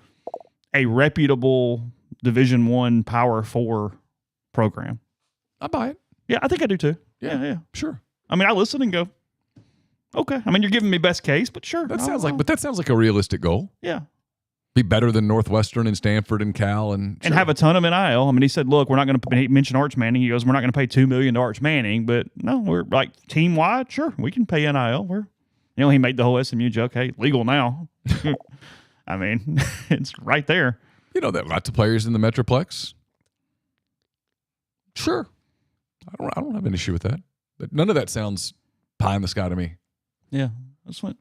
a reputable Division I Power 4 program. I buy it. Yeah, I think I do too. Yeah. Sure. I mean, I listen and go, okay. I mean, you're giving me best case, but sure. That sounds like a realistic goal. Yeah. Be better than Northwestern and Stanford and Cal and have a ton of NIL. I mean, he said, look, we're not going to mention Arch Manning. He goes, we're not going to pay $2 million to Arch Manning, but no, we're like team wide. Sure, we can pay NIL. He made the whole SMU joke. Hey, legal now. I mean, it's right there. There are lots of players in the Metroplex. Sure. I don't have an issue with that. But none of that sounds pie in the sky to me. Yeah. That's what.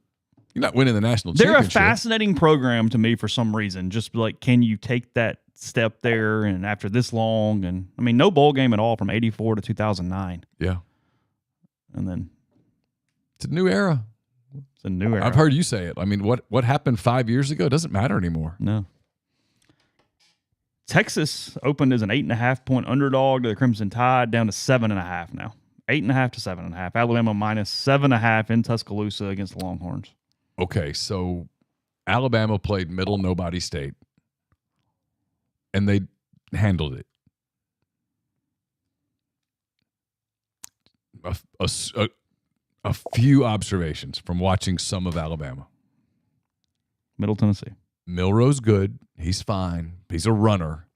You're not winning the national They're championship. They're a fascinating program to me for some reason. Just like, can you take that step there and after this long? And I mean, no bowl game at all from 84 to 2009. Yeah. And then. It's a new era. It's a new era. I've heard you say it. I mean, what happened 5 years ago doesn't matter anymore. No. Texas opened as an 8.5-point underdog to the Crimson Tide, down to 7.5 now. 8.5 to 7.5. Alabama minus 7.5 in Tuscaloosa against the Longhorns. Okay, so Alabama played middle nobody state, and they handled it. A few observations from watching some of Alabama. Middle Tennessee. Milroe's good. He's fine. He's a runner.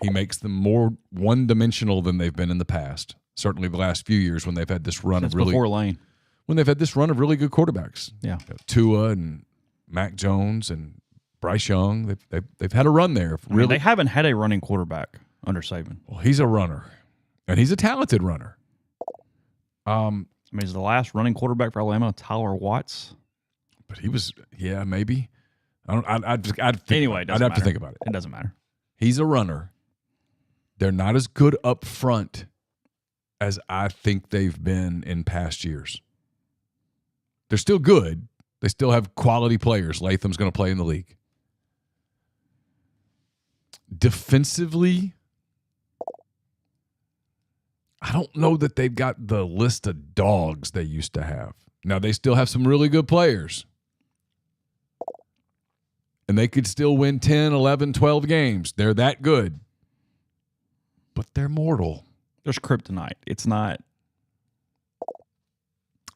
He makes them more one-dimensional than they've been in the past. Certainly the last few years when they've had this run Since of really before Lane. when they've had this run of really good quarterbacks. Yeah. Tua and Mac Jones and Bryce Young. They've had a run there. I mean, they haven't had a running quarterback under Saban. Well, he's a runner, and he's a talented runner. I mean, is the last running quarterback for Alabama Tyler Watts? But he was, maybe. I'd have to think about it. It doesn't matter. He's a runner. They're not as good up front as I think they've been in past years. They're still good. They still have quality players. Latham's going to play in the league. Defensively, I don't know that they've got the list of dogs they used to have. Now, they still have some really good players. And they could still win 10, 11, 12 games. They're that good. But they're mortal. There's kryptonite. It's not.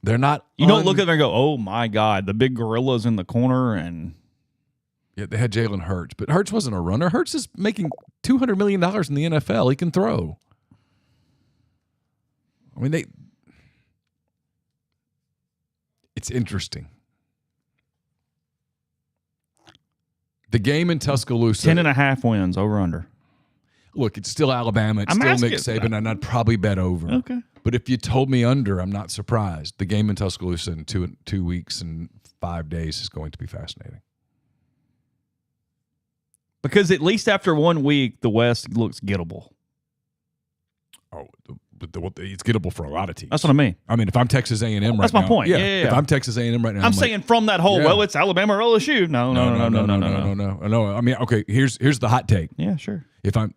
They're not. You don't look at them and go, oh, my God, the big gorilla's in the corner. And yeah, they had Jalen Hurts. But Hurts wasn't a runner. Hurts is making $200 million in the NFL. He can throw. I mean, it's interesting. The game in Tuscaloosa. 10.5 wins, over under. Look, it's still Alabama. It's still Nick Saban, and I'd probably bet over. Okay. But if you told me under, I'm not surprised. The game in Tuscaloosa in 2 weeks and 5 days is going to be fascinating. Because at least after 1 week, the West looks gettable. Oh, but it's gettable for a lot of teams. That's what I mean. I mean, if I'm Texas A&M right now. That's my point. Yeah. If I'm Texas A&M right now. I'm saying from that whole, well, it's Alabama or LSU. No. No. I mean, okay, here's the hot take. Yeah, sure.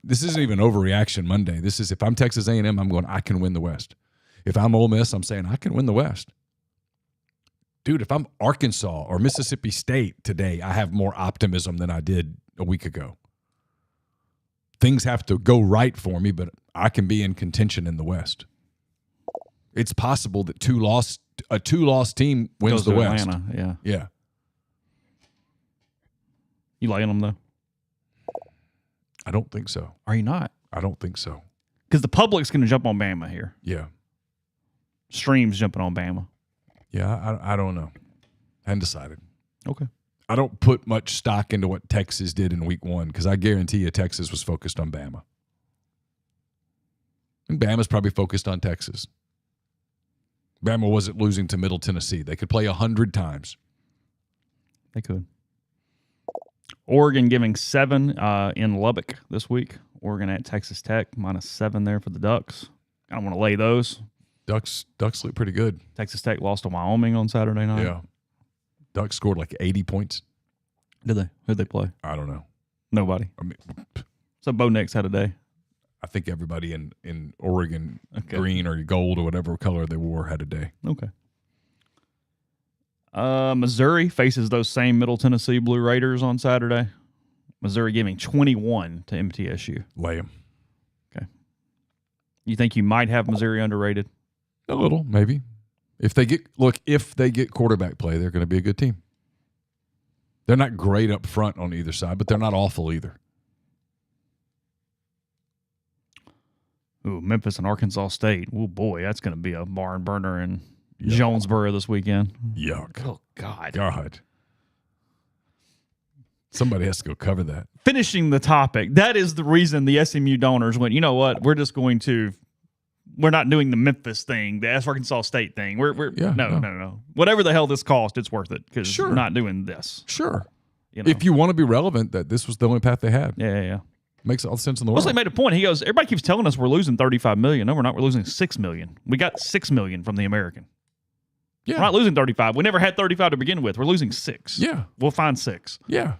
This isn't even overreaction Monday. This is if I'm Texas A&M, I'm going, I can win the West. If I'm Ole Miss, I'm saying I can win the West. Dude, if I'm Arkansas or Mississippi State today, I have more optimism than I did a week ago. Things have to go right for me, but I can be in contention in the West. It's possible that a two-loss team wins the West. Atlanta, yeah. Yeah. You laying them, though? I don't think so. Are you not? I don't think so. Because the public's going to jump on Bama here. Yeah. Stream's jumping on Bama. Yeah, I don't know. I haven't decided. Okay. I don't put much stock into what Texas did in week 1 because I guarantee you Texas was focused on Bama. And Bama's probably focused on Texas. Bama wasn't losing to Middle Tennessee. They could play 100 times. They could. Oregon giving 7 in Lubbock this week. Oregon at Texas Tech, -7 there for the Ducks. I don't want to lay those. Ducks look pretty good. Texas Tech lost to Wyoming on Saturday night. Yeah. Ducks scored like 80 points. Did they? Who'd they play? I don't know. Nobody. I mean, So Bo Nix had a day. I think everybody in Oregon, green or gold or whatever color they wore, had a day. Okay. Missouri faces those same Middle Tennessee Blue Raiders on Saturday. Missouri giving 21 to MTSU. Lay 'em. Okay. You think you might have Missouri underrated? A little, maybe. If they get quarterback play, they're going to be a good team. They're not great up front on either side, but they're not awful either. Ooh, Memphis and Arkansas State. Oh, boy, that's going to be a barn burner in Jonesboro this weekend. Yuck. Oh, God. God. Somebody has to go cover that. Finishing the topic, that is the reason the SMU donors went, you know what, we're not doing the Memphis thing, the Arkansas State thing. No. Whatever the hell this cost, it's worth it because we're not doing this. Sure. You know? If you want to be relevant, that this was the only path they had. Yeah. Makes all the sense in the world. Wesley made a point. He goes, everybody keeps telling us we're losing $35 million. No, we're not. We're losing $6 million. We got $6 million from the American. Yeah. We're not losing 35. We never had 35 to begin with. We're losing 6. Yeah. We'll find 6. Yeah.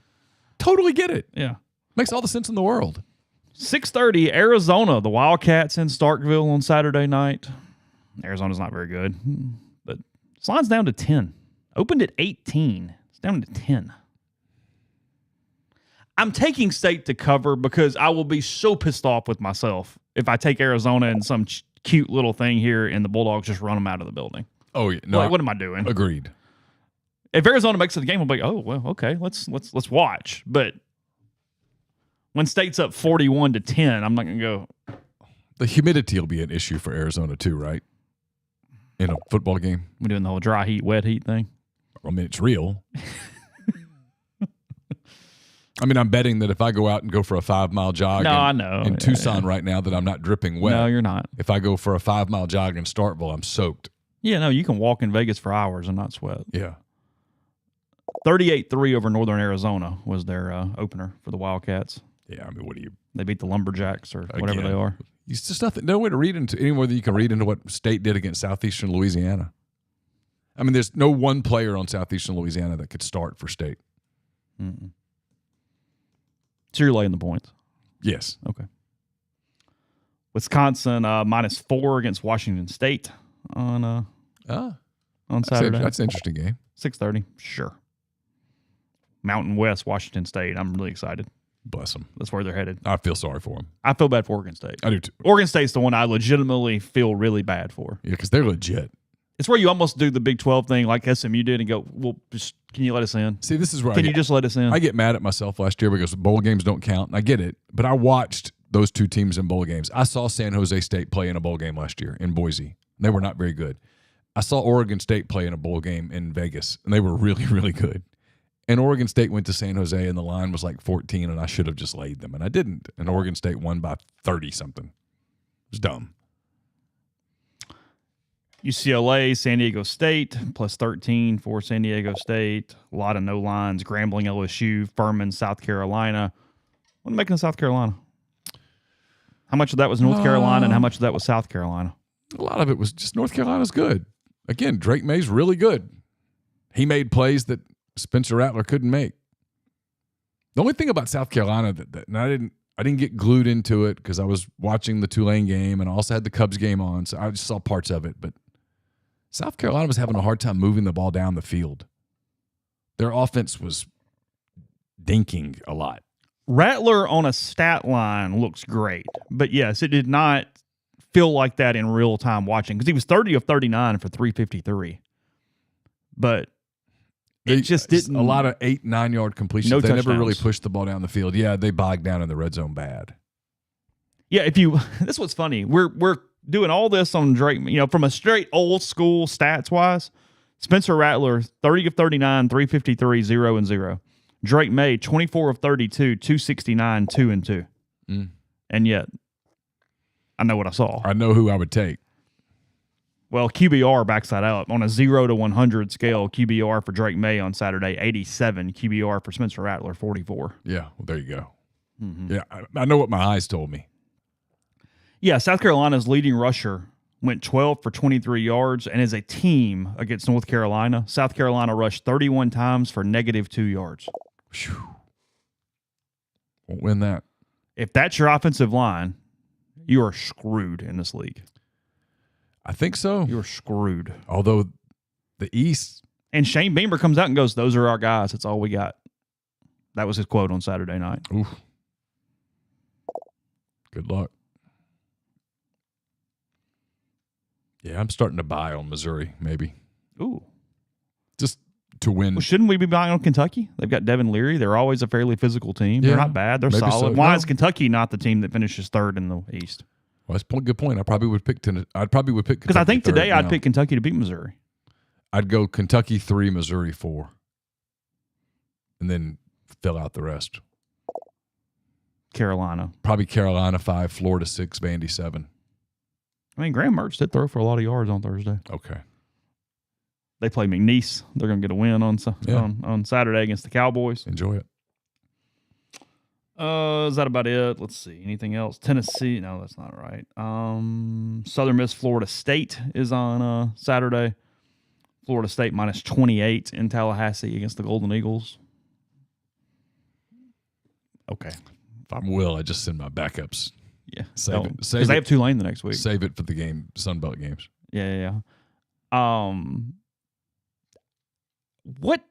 Totally get it. Yeah. Makes all the sense in the world. 6:30, Arizona, the Wildcats in Starkville on Saturday night. Arizona's not very good, but this line's down to 10. Opened at 18. It's down to 10. I'm taking State to cover because I will be so pissed off with myself if I take Arizona and some cute little thing here and the Bulldogs just run them out of the building. Oh, yeah. No, like, what am I doing? Agreed. If Arizona makes it the game, I'll be like, oh, well, okay, let's watch. But when State's up 41-10, I'm not going to go. The humidity will be an issue for Arizona too, right? In a football game. We're doing the whole dry heat, wet heat thing. I mean, it's real. I mean, I'm betting that if I go out and go for a 5-mile jog I know. in Tucson right now that I'm not dripping wet. No, you're not. If I go for a 5-mile jog in Starkville, I'm soaked. Yeah, no, you can walk in Vegas for hours and not sweat. Yeah. 38-3 over Northern Arizona was their opener for the Wildcats. Yeah, I mean, what do you... They beat the Lumberjacks or whatever Again, they are. It's just nothing. No way to read into any more than you can read into what State did against Southeastern Louisiana. I mean, there's no one player on Southeastern Louisiana that could start for State. Mm-mm. So you're laying the points. Yes. Okay. Wisconsin -4 against Washington State on Saturday. That's an interesting game. 6:30. Sure. Mountain West, Washington State. I'm really excited. Bless them. That's where they're headed. I feel sorry for them. I feel bad for Oregon State. I do too. Oregon State's the one I legitimately feel really bad for. Yeah, because they're legit. It's where you almost do the Big 12 thing like SMU did and go, well, just, can you let us in? See, this is where Can you just let us in? I get mad at myself last year because bowl games don't count. And I get it. But I watched those two teams in bowl games. I saw San Jose State play in a bowl game last year in Boise. They were not very good. I saw Oregon State play in a bowl game in Vegas, and they were really, really good. And Oregon State went to San Jose, and the line was like 14, and I should have just laid them, and I didn't. And Oregon State won by 30-something. It was dumb. UCLA, San Diego State, +13 for San Diego State. A lot of no lines. Grambling, LSU, Furman, South Carolina. What am I making of South Carolina? How much of that was North Carolina and how much of that was South Carolina? A lot of it was just North Carolina's good. Again, Drake May's really good. He made plays that Spencer Rattler couldn't make. The only thing about South Carolina and I didn't get glued into it because I was watching the Tulane game and I also had the Cubs game on, so I just saw parts of it. But South Carolina was having a hard time moving the ball down the field. Their offense was dinking a lot. Rattler on a stat line looks great, but yes, it did not feel like that in real time watching because he was 30 of 39 for 353. But it just didn't. A lot of 8-9 yard completions. No they touchdowns. Never really pushed the ball down the field. Yeah, they bogged down in the red zone bad. Yeah, that's what's funny. We're doing all this on Drake, from a straight old school stats wise. Spencer Rattler, 30 of 39, 353, 0-0. Drake May, 24 of 32, 269, 2-2. And yet, I know what I saw. I know who I would take. Well, QBR backs that up. On a 0 to 100 scale, QBR for Drake May on Saturday, 87. QBR for Spencer Rattler, 44. Yeah, well, there you go. Mm-hmm. Yeah, I know what my eyes told me. Yeah, South Carolina's leading rusher went 12 for 23 yards, and as a team against North Carolina, South Carolina rushed 31 times for -2 yards. Whew. Won't win that. If that's your offensive line, you are screwed in this league. I think so. You're screwed. Although the East. And Shane Beamer comes out and goes, those are our guys. That's all we got. That was his quote on Saturday night. Oof. Good luck. Yeah, I'm starting to buy on Missouri, maybe. Ooh. Just to win. Well, shouldn't we be buying on Kentucky? They've got Devin Leary. They're always a fairly physical team. Yeah, they're not bad. They're solid. So. Why No. is Kentucky not the team that finishes third in the East? Well, that's a good point. I probably would pick Kentucky. Because I think today I'd now. pick Kentucky to beat Missouri. I'd go Kentucky 3, Missouri 4. And then fill out the rest. Carolina. Probably Carolina 5, Florida 6, Vandy 7. I mean, Graham Mertz did throw for a lot of yards on Thursday. Okay. They play McNeese. They're going to get a win on Saturday against the Cowboys. Enjoy it. Is that about it? Let's see. Anything else? Tennessee. No, that's not right. Southern Miss, Florida State is on Saturday. Florida State -28 in Tallahassee against the Golden Eagles. Okay. If I'm Will, I just send my backups. Yeah. Save it. Because they have Tulane the next week. Save it for the game, Sunbelt games. Yeah. What?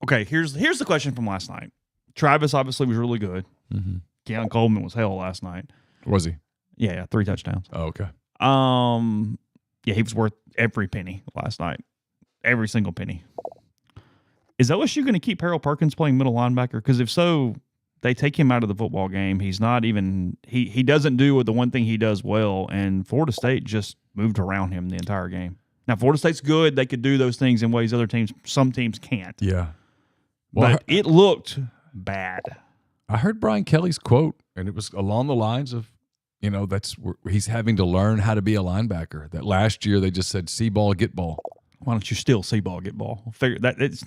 Okay, here's the question from last night. Travis obviously was really good. Mm-hmm. Keon Coleman was hell last night. Was he? Yeah, 3 touchdowns. Oh, okay. Yeah, he was worth every penny last night. Every single penny. Is LSU going to keep Harold Perkins playing middle linebacker? Because if so, They take him out of the football game. He's not even he doesn't do the one thing he does well, and Florida State just moved around him the entire game. Now Florida State's good; they could do those things in ways some teams can't. Yeah, well, but it looked bad. I heard Brian Kelly's quote, and it was along the lines of, that's where he's having to learn how to be a linebacker. That last year they just said see ball, get ball. Why don't you still see ball, get ball? Figure that it's.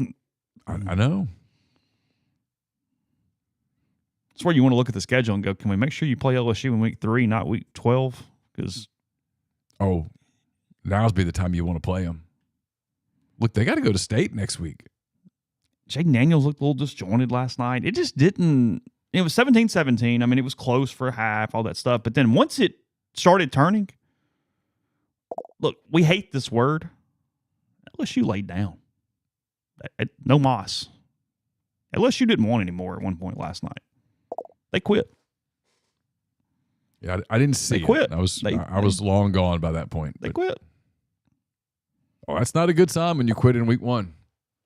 I know. That's where you want to look at the schedule and go, can we make sure you play LSU in week 3, not week 12? Because now's be the time you want to play them. Look, they got to go to state next week. Jaden Daniels looked a little disjointed last night. It just didn't – it was 17-17. I mean, it was close for a half, all that stuff. But then once it started turning, look, we hate this word. LSU laid down. No moss. LSU didn't want any more at one point last night. They quit. Yeah, I didn't see they quit. It. I was long gone by that point. They quit. Oh, that's not a good sign when you quit in week 1.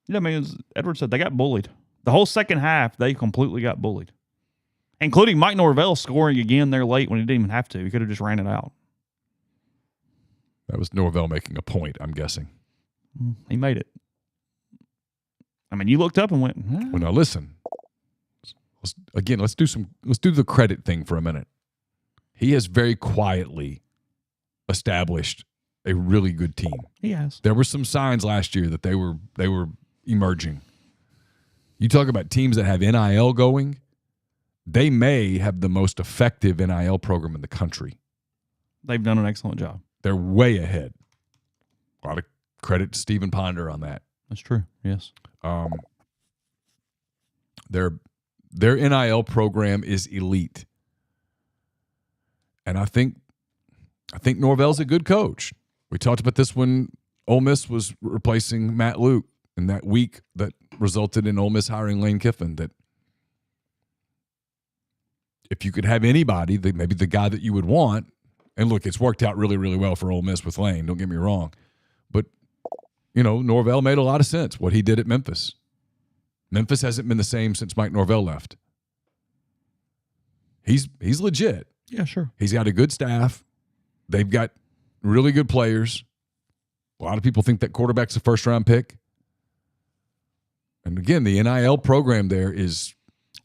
Yeah, I mean, as Edward said, they got bullied. The whole second half, they completely got bullied, including Mike Norvell scoring again there late when he didn't even have to. He could have just ran it out. That was Norvell making a point, I'm guessing. He made it. I mean, you looked up and went, Well, now listen. Let's do the credit thing for a minute. He has very quietly established a really good team. He has. There were some signs last year that they were emerging. You talk about teams that have NIL going, they may have the most effective NIL program in the country. They've done an excellent job. They're way ahead. A lot of credit to Stephen Ponder on that. That's true. Yes. Their NIL program is elite. And I think Norvell's a good coach. We talked about this when Ole Miss was replacing Matt Luke in that week that resulted in Ole Miss hiring Lane Kiffin, that if you could have anybody, maybe the guy that you would want, and look, it's worked out really, really well for Ole Miss with Lane, don't get me wrong. But, Norvell made a lot of sense, what he did at Memphis. Memphis hasn't been the same since Mike Norvell left. He's legit. Yeah, sure. He's got a good staff. They've got really good players. A lot of people think that quarterback's a first-round pick. And again, the NIL program there is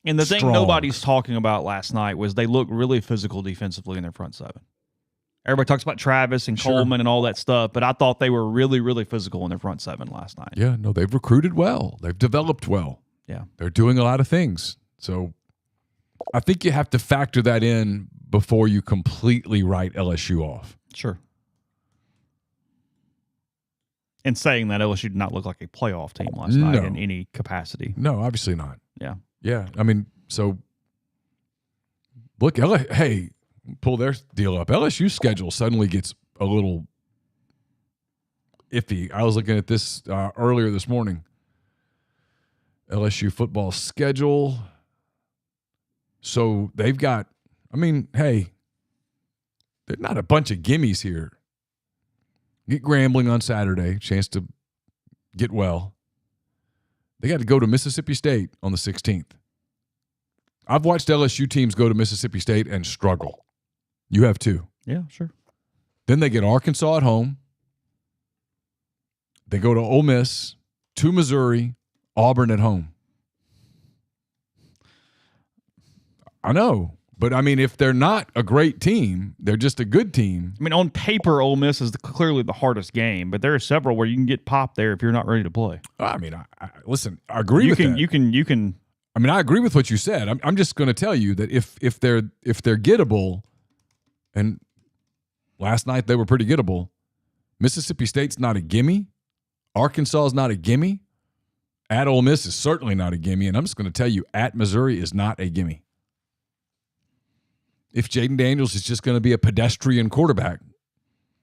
And the strong. thing nobody's talking about last night was they look really physical defensively in their front seven. Everybody talks about Travis and Coleman and all that stuff, but I thought they were really, really physical in their front seven last night. Yeah, no, they've recruited well. They've developed well. Yeah. They're doing a lot of things. So I think you have to factor that in before you completely write LSU off. Sure. And saying that LSU did not look like a playoff team last night in any capacity. No, obviously not. Yeah. Yeah. I mean, so look, hey, pull their deal up. LSU's schedule suddenly gets a little iffy. I was looking at this earlier this morning. LSU football schedule. So they've got, hey, they're not a bunch of gimmies here. Get Grambling on Saturday, chance to get well. They got to go to Mississippi State on the 16th. I've watched LSU teams go to Mississippi State and struggle. You have too. Yeah, sure. Then they get Arkansas at home. They go to Ole Miss, to Missouri, Auburn at home. I know. But, if they're not a great team, they're just a good team. On paper, Ole Miss is clearly the hardest game, but there are several where you can get popped there if you're not ready to play. Listen, I agree with that. You can. I agree with what you said. I'm just going to tell you that if they're gettable, and last night they were pretty gettable, Mississippi State's not a gimme. Arkansas is not a gimme. At Ole Miss is certainly not a gimme. And I'm just going to tell you, at Missouri is not a gimme. If Jaden Daniels is just going to be a pedestrian quarterback,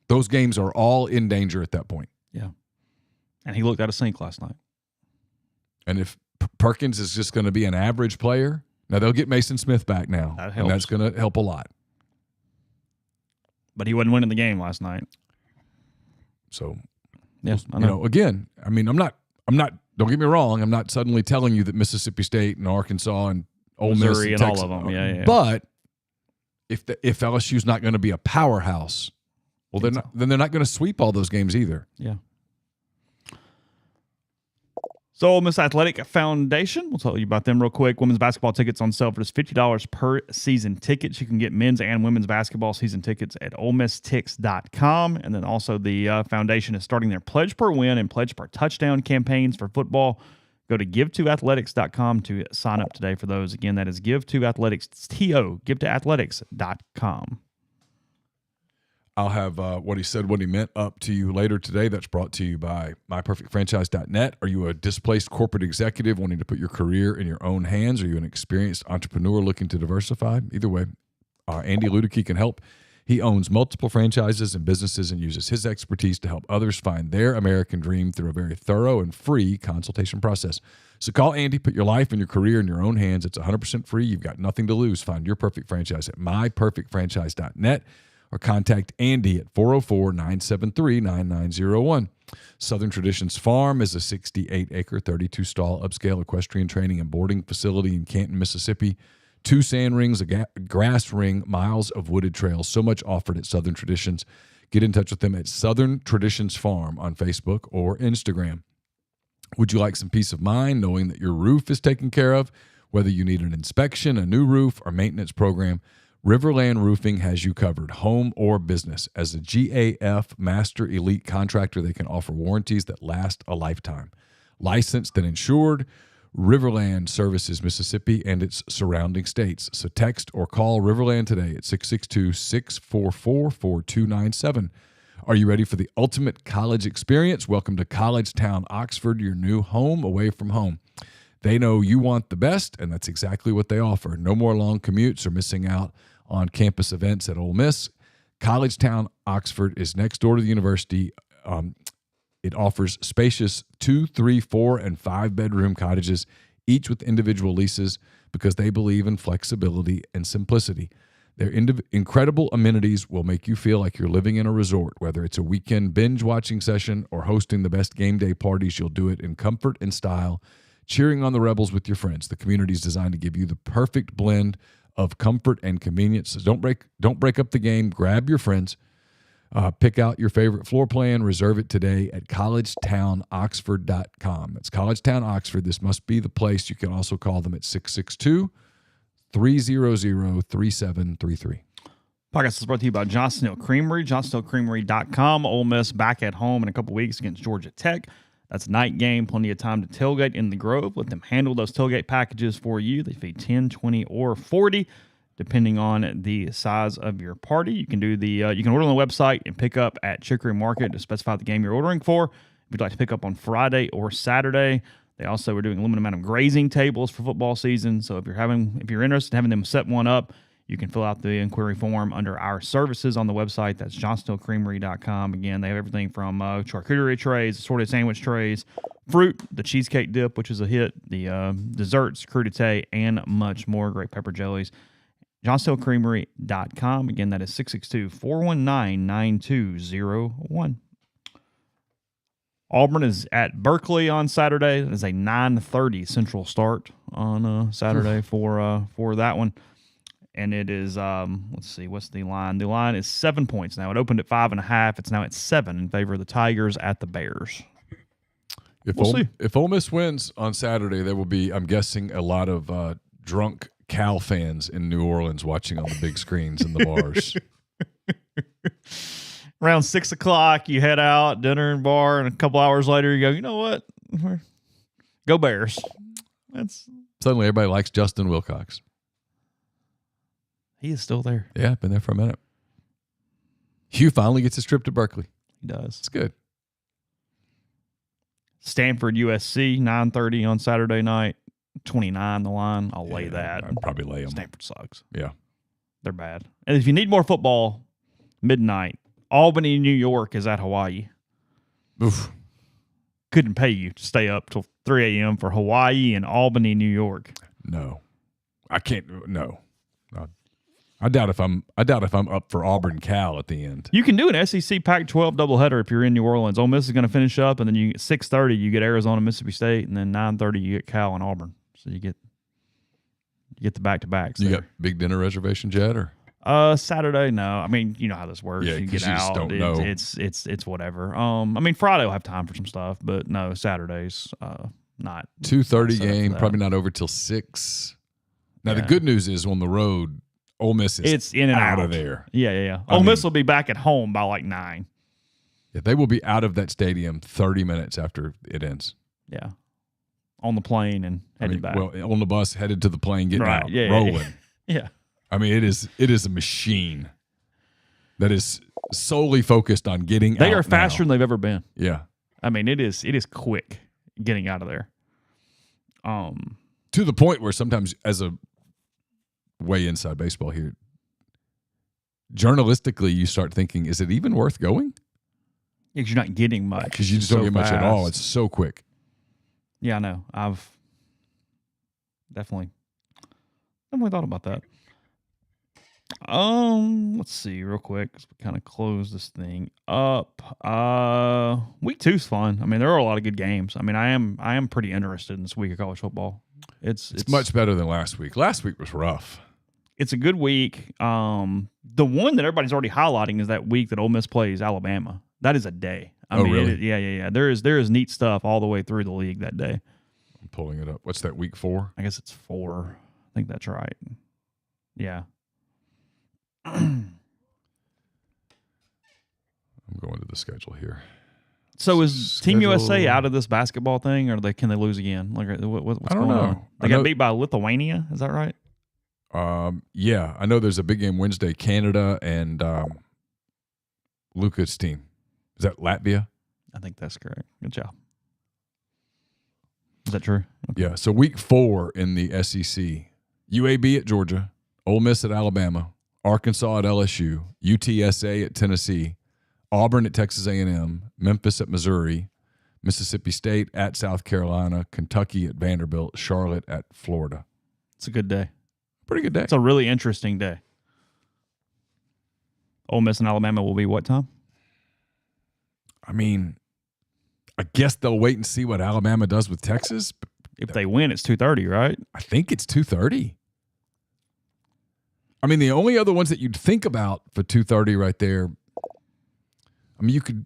those games are all in danger at that point. Yeah. And he looked out of sync last night. And if Perkins is just going to be an average player, now they'll get Mason Smith back now. That helps. And that's going to help a lot. But he wasn't winning the game last night. So, yes, I know. Again, I'm not, don't get me wrong, I'm not suddenly telling you that Mississippi State and Arkansas and Ole Miss, Missouri, and Texas. all of them. Yeah. But if LSU's not going to be a powerhouse, well, then they're not going to sweep all those games either. Yeah. So, Ole Miss Athletic Foundation, we'll tell you about them real quick. Women's basketball tickets on sale for just $50 per season tickets. You can get men's and women's basketball season tickets at OleMissTix.com. And then also the foundation is starting their Pledge Per Win and Pledge Per Touchdown campaigns for football. Go to GiveToAthletics.com to sign up today for those. Again, that is GiveToAthletics, GiveToAthletics.com. I'll have what he said, what he meant up to you later today. That's brought to you by MyPerfectFranchise.net. Are you a displaced corporate executive wanting to put your career in your own hands? Are you an experienced entrepreneur looking to diversify? Either way, Andy Ludicky can help. He owns multiple franchises and businesses and uses his expertise to help others find their American dream through a very thorough and free consultation process. So call Andy, put your life and your career in your own hands. It's 100% free. You've got nothing to lose. Find your perfect franchise at MyPerfectFranchise.net. or contact Andy at 404-973-9901. Southern Traditions Farm is a 68-acre, 32-stall upscale equestrian training and boarding facility in Canton, Mississippi. 2 sand rings, a grass ring, miles of wooded trails. So much offered at Southern Traditions. Get in touch with them at Southern Traditions Farm on Facebook or Instagram. Would you like some peace of mind knowing that your roof is taken care of? Whether you need an inspection, a new roof, or maintenance program, Riverland Roofing has you covered, home or business. As a GAF Master Elite contractor, they can offer warranties that last a lifetime. Licensed and insured, Riverland services Mississippi and its surrounding states. So text or call Riverland today at 662-644-4297. Are you ready for the ultimate college experience? Welcome to College Town, Oxford, your new home away from home. They know you want the best, and that's exactly what they offer. No more long commutes or missing out on campus events at Ole Miss. College Town, Oxford is next door to the university. It offers spacious 2, 3, 4, and 5-bedroom cottages, each with individual leases, because they believe in flexibility and simplicity. Their incredible amenities will make you feel like you're living in a resort. Whether it's a weekend binge-watching session or hosting the best game day parties, you'll do it in comfort and style, cheering on the Rebels with your friends. The community is designed to give you the perfect blend of comfort and convenience. So don't break up the game. Grab your friends. Pick out your favorite floor plan. Reserve it today at collegetownoxford.com. It's Collegetown, Oxford. This must be the place. You can also call them at 662-300-3733. Podcast is brought to you by Johnston Hill Creamery, johnstonhillcreamery.com. Ole Miss back at home in a couple weeks against Georgia Tech. That's a night game, plenty of time to tailgate in the Grove. Let them handle those tailgate packages for you. They feed 10, 20, or 40, depending on the size of your party. You can do you can order on the website and pick up at Chicory Market to specify the game you're ordering for. If you'd like to pick up on Friday or Saturday, they also are doing a limited amount of grazing tables for football season. So if you're interested in having them set one up, you can fill out the inquiry form under our services on the website. That's johnstonhillcreamery.com. Again, they have everything from charcuterie trays, assorted sandwich trays, fruit, the cheesecake dip, which is a hit, the desserts, crudité, and much more. Great pepper jellies. johnstonhillcreamery.com. Again, that is 662-419-9201. Auburn is at Berkeley on Saturday. That is a 9:30 Central start on Saturday for that one. And it is, let's see, what's the line? The line is 7 points now. It opened at 5.5. It's now at 7 in favor of the Tigers at the Bears. If Ole Miss wins on Saturday, there will be, I'm guessing, a lot of drunk Cal fans in New Orleans watching on the big screens in the bars. Around 6 o'clock, you head out, dinner and bar, and a couple hours later, you go, you know what? Go Bears. Suddenly, everybody likes Justin Wilcox. He is still there. Yeah, been there for a minute. Hugh finally gets his trip to Berkeley. He does. It's good. Stanford, USC, 9:30 on Saturday night. 29 the line. I'll lay that. I'd probably lay them. Stanford sucks. Yeah. They're bad. And if you need more football, midnight. Albany, New York is at Hawaii. Oof. Couldn't pay you to stay up till 3 a.m. for Hawaii and Albany, New York. No. I can't. No. I doubt if I'm up for Auburn Cal at the end. You can do an SEC Pac-12 doubleheader if you're in New Orleans. Ole Miss is going to finish up, and then you 6:30 you get Arizona, Mississippi State, and then 9:30 you get Cal and Auburn. So you You get the back-to-backs. You got big dinner reservations yet, or? Saturday, no. I mean, you know how this works. Yeah, you 'cause get you just out. don't know. It's whatever. I mean, Friday will have time for some stuff, but no, Saturdays, not 2:30 set up for game, that. probably not over till 6. Now the Yeah. good news is on the road, Ole Miss is It's in and out out of there. Yeah. I Ole Miss mean- will be back at home by like 9. Yeah, they will be out of that stadium 30 minutes after it ends. Yeah, on the plane and headed back. Well, on the bus, headed to the plane, getting Right, out, yeah, rolling. yeah. I mean, it is a machine that is solely focused on getting out. They are faster now. than they've ever been. Yeah. I mean, it is quick getting out of there. To the point where sometimes, as a way inside baseball here, journalistically, you start thinking, is it even worth going? Because you're not getting much. Because you just It's don't so get much at all. fast. It's so quick. Yeah, I know. I've definitely thought about that. Let's see real quick. 'Cause we kind of close this thing up. Week 2 is fun. I mean, there are a lot of good games. I mean, I am pretty interested in this week of college football. It's much better than last week. Last week was rough. It's a good week. The one that everybody's already highlighting is that week that Ole Miss plays Alabama. That is a day. I mean, really? Yeah. There is neat stuff all the way through the league that day. I'm pulling it up. What's that, week 4? I guess it's 4. I think that's right. Yeah. I'm going to the schedule here. So is Team USA Schedule. out of this basketball thing, or can they lose again? Like, what's I don't going know. on? I They got know- beat by Lithuania. Is that right? Yeah, I know there's a big game Wednesday, Canada and Luca's team. Is that Latvia? I think that's correct. Good job. Is that true? Yeah, so week 4 in the SEC, UAB at Georgia, Ole Miss at Alabama, Arkansas at LSU, UTSA at Tennessee, Auburn at Texas A&M, Memphis at Missouri, Mississippi State at South Carolina, Kentucky at Vanderbilt, Charlotte at Florida. It's a good day. Pretty good day. It's a really interesting day. Ole Miss and Alabama will be what time? I mean, I guess they'll wait and see what Alabama does with Texas. If they win, it's 2:30, right? I think it's 2:30. I mean, the only other ones that you'd think about for 2:30 right there, I mean, you could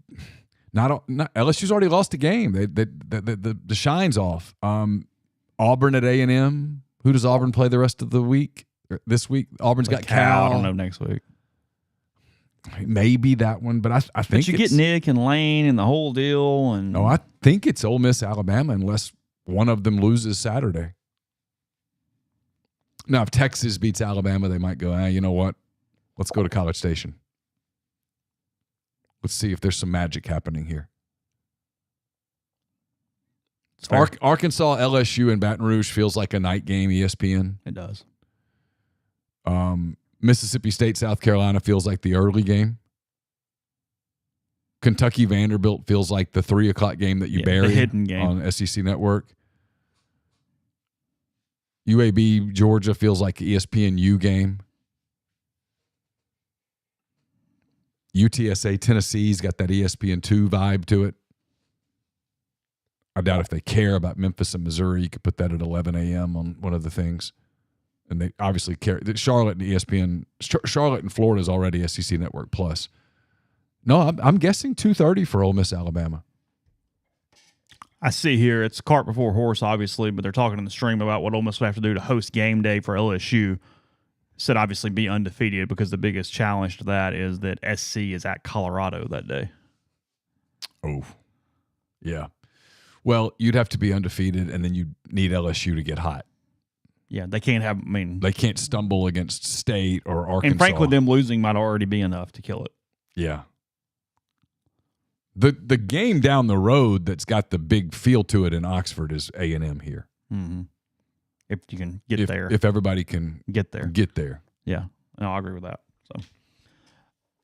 not LSU's already lost a game. The shine's off. Auburn at A&M. Who does Auburn play the rest of the week? This week, Auburn's got Cal. I don't know next week. Maybe that one, but I think But you get Nick and Lane and the whole deal. And No, I think it's Ole Miss, Alabama, unless one of them loses Saturday. Now, if Texas beats Alabama, they might go, you know what? Let's go to College Station. Let's see if there's some magic happening here. Arkansas, LSU, and Baton Rouge feels like a night game, ESPN. It does. Mississippi State, South Carolina feels like the early game. Kentucky, Vanderbilt feels like the 3 o'clock game that you bury the hidden game on SEC Network. UAB, Georgia feels like the ESPNU game. UTSA, Tennessee's got that ESPN2 vibe to it. I doubt if they care about Memphis and Missouri. You could put that at 11 a.m. on one of the things. And they obviously care. Charlotte and ESPN, Charlotte and Florida is already SEC Network Plus. No, I'm guessing 2:30 for Ole Miss, Alabama. I see here it's cart before horse, obviously, but they're talking in the stream about what Ole Miss would have to do to host game day for LSU. Said obviously be undefeated because the biggest challenge to that is that SC is at Colorado that day. Oh, yeah. Well, you'd have to be undefeated, and then you need LSU to get hot. Yeah, they can't have. I mean, They can't stumble against State or Arkansas. and frankly, them losing might already be enough to kill it. Yeah. The game down the road that's got the big feel to it in Oxford is A&M here. Mm-hmm. If you can get there. If everybody can get there. get there. Yeah, no, I agree with that. So,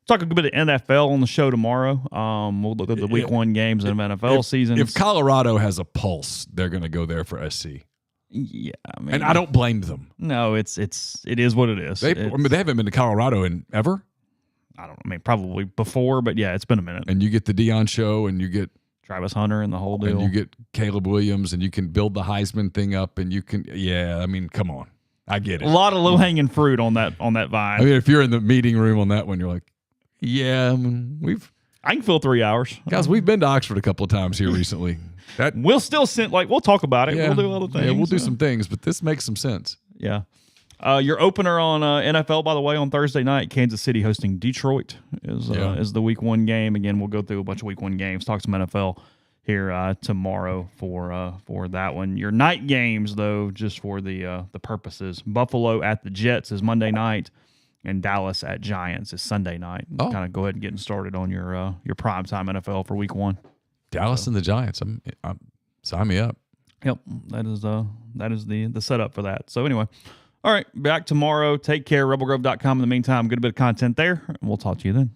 talk a bit of NFL on the show tomorrow. We'll look at the week 1 games in the NFL season. If Colorado has a pulse, they're going to go there for SC. Yeah, I mean, And I don't blame them. No, it is what it is. They haven't been to Colorado in ever. I don't. I mean, probably before, but yeah, it's been a minute. And you get the Deion show, and you get Travis Hunter and the whole deal. And you get Caleb Williams, and you can build the Heisman thing up, and you can, I mean, come on. I get it. A lot of low hanging fruit on that vine. I mean, if you're in the meeting room on that one, you're like, yeah, I mean, I can fill 3 hours. guys, we've been to Oxford a couple of times here recently. We'll still send, we'll talk about it. Yeah, We'll do other things. Yeah, we'll do some things, but this makes some sense. Yeah. Your opener on NFL, by the way, on Thursday night, Kansas City hosting Detroit is the Week 1 game. Again, we'll go through a bunch of Week 1 games, talk some NFL here tomorrow for that one. Your night games, though, just for the purposes, Buffalo at the Jets is Monday night, and Dallas at Giants is Sunday night. Oh. Kind of go ahead and getting started on your primetime NFL for Week 1. Dallas and the Giants. I'm sign me up. Yep, that is the setup for that. So anyway, all right, back tomorrow. Take care. RebelGrove.com. In the meantime, get a bit of content there, and we'll talk to you then.